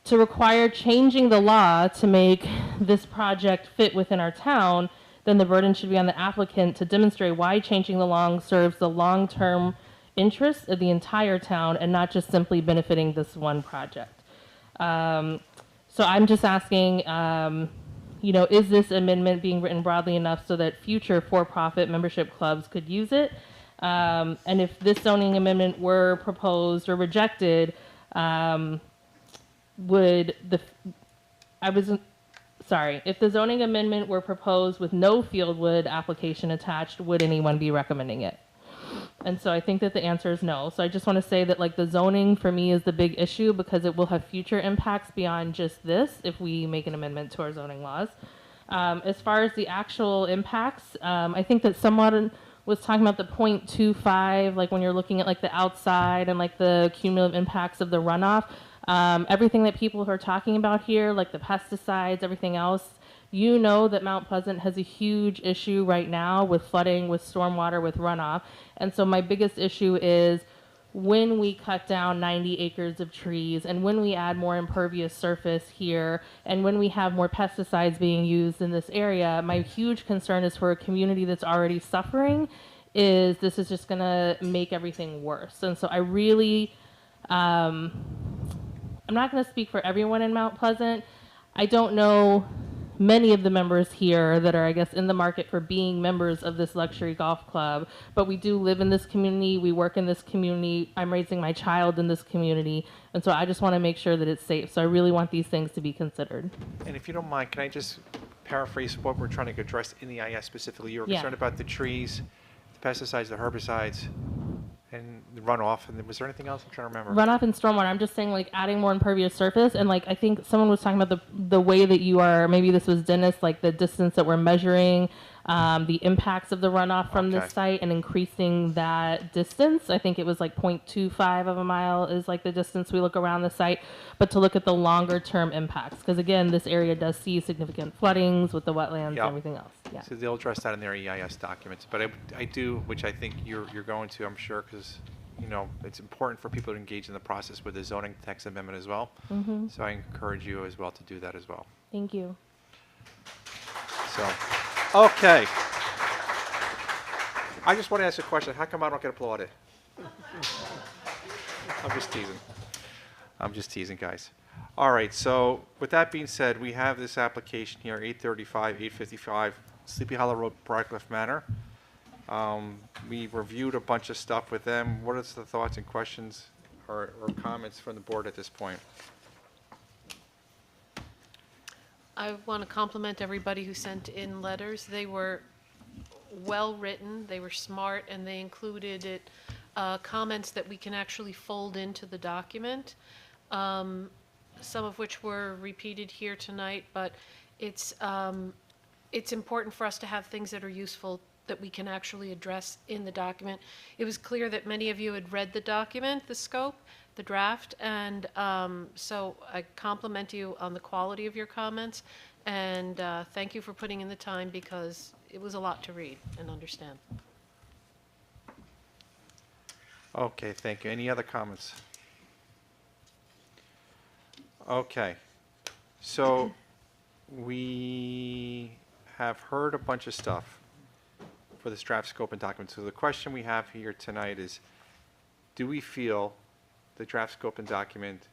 to require changing the law to make this project fit within our town, then the burden should be on the applicant to demonstrate why changing the law serves the long-term interests of the entire town and not just simply benefiting this one project. So I'm just asking, is this amendment being written broadly enough so that future for-profit membership clubs could use it? And if this zoning amendment were proposed or rejected, if the zoning amendment were proposed with no Fieldwood application attached, would anyone be recommending it? And so I think that the answer is no. So I just want to say that the zoning for me is the big issue because it will have future impacts beyond just this if we make an amendment to our zoning laws. As far as the actual impacts, I think that someone was talking about the 0.25, when you're looking at the outside and the cumulative impacts of the runoff. Everything that people are talking about here, the pesticides, everything else, you know that Mount Pleasant has a huge issue right now with flooding, with stormwater, with runoff. And so my biggest issue is when we cut down 90 acres of trees and when we add more impervious surface here and when we have more pesticides being used in this area, my huge concern is for a community that's already suffering is this is just going to make everything worse. And so I really, I'm not going to speak for everyone in Mount Pleasant. I don't know many of the members here that are, I guess, in the market for being members of this luxury golf club, but we do live in this community, we work in this community, I'm raising my child in this community, and so I just want to make sure that it's safe. So I really want these things to be considered. And if you don't mind, can I just paraphrase what we're trying to address in the IS specifically? You were Yeah. concerned about the trees, the pesticides, the herbicides, and the runoff, and was there anything else? I'm trying to remember. Runoff and stormwater. I'm just saying, adding more impervious surface, and I think someone was talking about the way that you are. Maybe this was Dennis, the distance that we're measuring, the impacts of the runoff from this site, and increasing that distance. I think it was 0.25 of a mile is the distance we look around the site, but to look at the longer term impacts, because again, this area does see significant floodings with the wetlands and everything else. Yeah. So they'll address that in their EIS documents, but I do, which I think you're going to, I'm sure, because it's important for people to engage in the process with the zoning text amendment as well. Mhm. So I encourage you as well to do that as well. Thank you. So, okay. I just want to ask a question. How come I don't get applauded? I'm just teasing. I'm just teasing, guys. All right, so with that being said, we have this application here, 855 Sleepy Hollow Road, Briarcliff Manor. We reviewed a bunch of stuff with them. What are the thoughts and questions or comments from the board at this point? I want to compliment everybody who sent in letters. They were well-written, they were smart, and they included comments that we can actually fold into the document, some of which were repeated here tonight, but it's important for us to have things that are useful that we can actually address in the document. It was clear that many of you had read the document, the scope, the draft, and so I compliment you on the quality of your comments, and thank you for putting in the time because it was a lot to read and understand. Okay, thank you. Any other comments? Okay, so we have heard a bunch of stuff for this draft scope and document. So the question we have here tonight is, do we feel the draft scope and document?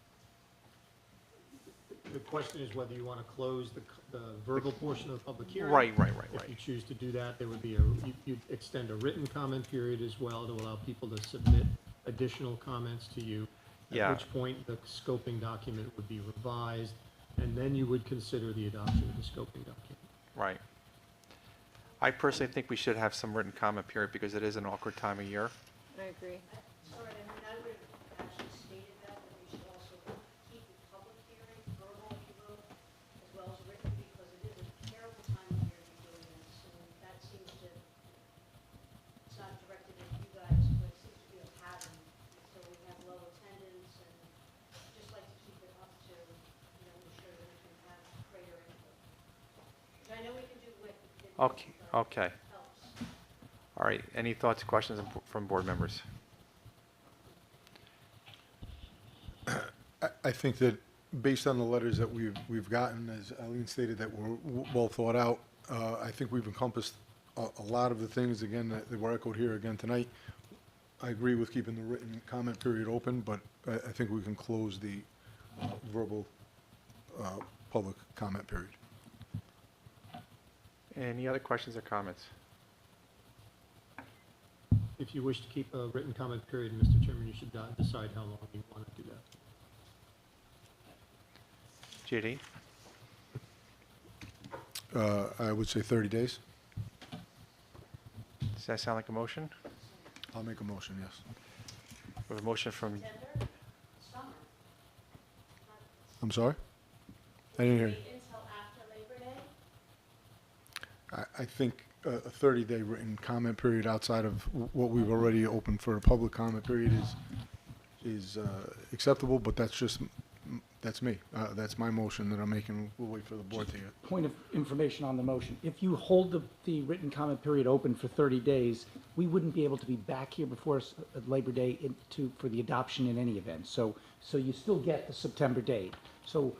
The question is whether you want to close the verbal portion of the public hearing. Right. If you choose to do that, there would be you'd extend a written comment period as well to allow people to submit additional comments to you. Yeah. At which point the scoping document would be revised, and then you would consider the adoption of the scoping document. Right. I personally think we should have some written comment period because it is an awkward time of year. I agree. Sorry, I mean, I would have actually stated that we should also keep the public hearing verbal, if you will, as well as written, because it is a terrible time of year to be doing this, and that seems to, it's not directed at you guys, but it seems to be a pattern. So we have low attendance, and just like to keep it up to, ensure that we can have greater input. Which I know we can do with. Okay. All right, any thoughts, questions from board members? I think that based on the letters that we've gotten, as Eileen stated, that were well thought out, I think we've encompassed a lot of the things, again, that were echoed here again tonight. I agree with keeping the written comment period open, but I think we can close the verbal public comment period. Any other questions or comments? If you wish to keep a written comment period, Mr. Chairman, you should decide how long you want to do that. JD? I would say 30 days. Does that sound like a motion? I'll make a motion, yes. We have a motion from, I'm sorry? I didn't hear you. Until after Labor Day? I think a 30-day written comment period outside of what we've already opened for a public comment period is acceptable, but that's me. That's my motion that I'm making. We'll wait for the board to get. Point of information on the motion. If you hold the written comment period open for 30 days, we wouldn't be able to be back here before us at Labor Day for the adoption in any event. So you still get the September date. So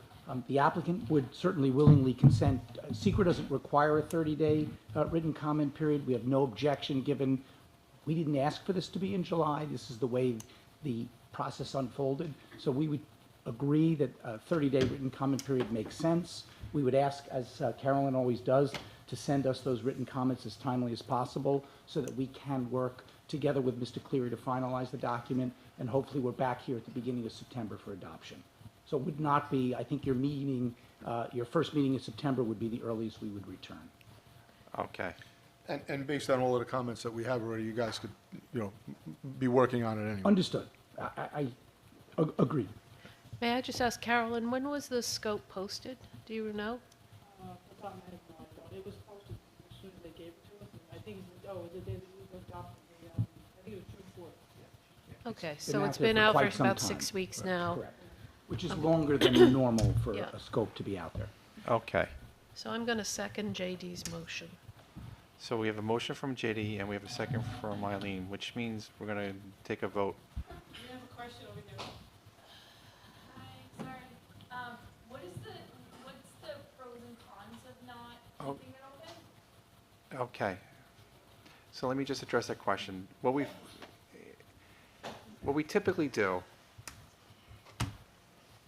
the applicant would certainly willingly consent. SEQR doesn't require a 30-day written comment period. We have no objection given we didn't ask for this to be in July. This is the way the process unfolded. So we would agree that a 30-day written comment period makes sense. We would ask, as Carolyn always does, to send us those written comments as timely as possible so that we can work together with Mr. Cleary to finalize the document, and hopefully we're back here at the beginning of September for adoption. So it would not be, I think your first meeting in September would be the earliest we would return. okay. And based on all of the comments that we have already, you guys could, be working on it anyway. Understood. I agree. May I just ask Carolyn, when was the scope posted? Do you know? It was posted as soon as they gave it to us. I think the day that we adopted I think it was June 4th. Okay, Been so out it's there been for out quite for some about time. 6 weeks now. Correct. Which is longer than normal for Yeah. a scope to be out there. Okay. So I'm going to second JD's motion. So we have a motion from JD and we have a second from Eileen, which means we're going to take a vote. We have a question over there. Hi, sorry. What's the pros and cons of not keeping it open? Okay. So let me just address that question. What we typically do,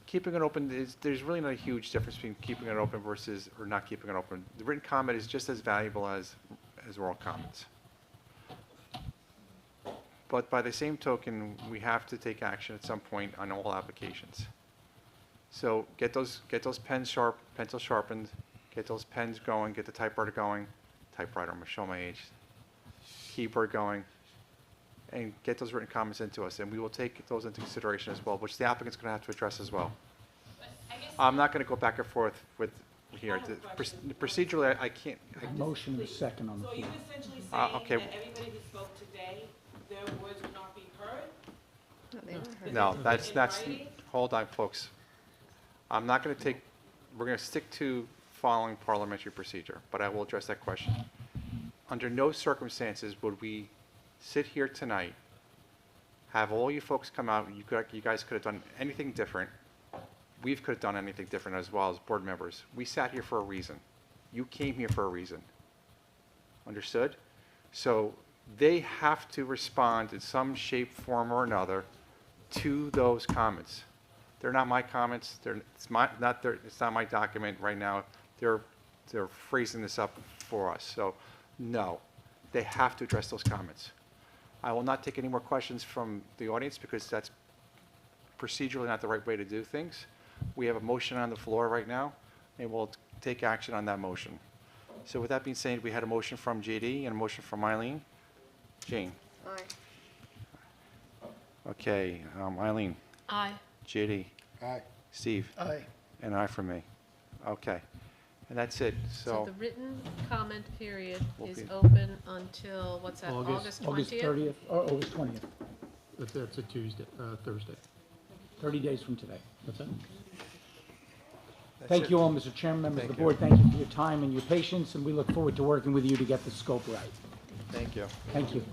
keeping it open, there's really not a huge difference between keeping it open versus or not keeping it open. The written comment is just as valuable as oral comments. But by the same token, we have to take action at some point on all applications. So get those pencils sharpened, get those pens going, get the typewriter going, I'm gonna show my age, keyboard going, and get those written comments into us, and we will take those into consideration as well, which the applicant's gonna have to address as well. I'm not gonna go back and forth with here. Procedurally, I can't. Motion is second on the So floor. you essentially saying okay. that everybody who spoke today, their words would not be heard? No, that's, hold on, folks. I'm not going to take, we're going to stick to following parliamentary procedure, but I will address that question. Under no circumstances would we sit here tonight, have all you folks come out, you guys could have done anything different. We could have done anything different as well as board members. We sat here for a reason. You came here for a reason. Understood? So they have to respond in some shape, form, or another to those comments. They're not my comments. It's not my document right now. They're phrasing this up for us. So, no, they have to address those comments. I will not take any more questions from the audience because that's procedurally not the right way to do things. We have a motion on the floor right now, and we'll take action on that motion. So with that being said, we had a motion from JD and a motion from Eileen. Jane? Aye. Okay, Eileen? Aye. JD? Aye. Steve? Aye. And I for me. Okay. And that's it. So So, the written comment period Will is be- open until, what's that, August 20th? August 30th, or August 20th, That's a Tuesday, Thursday. 30 days from today. What's that? that's Thank it. you all, Mr. Chairman, members of Thank the you. board. Thank you for your time and your patience, and we look forward to working with you to get the scope right. Thank you. Thank you.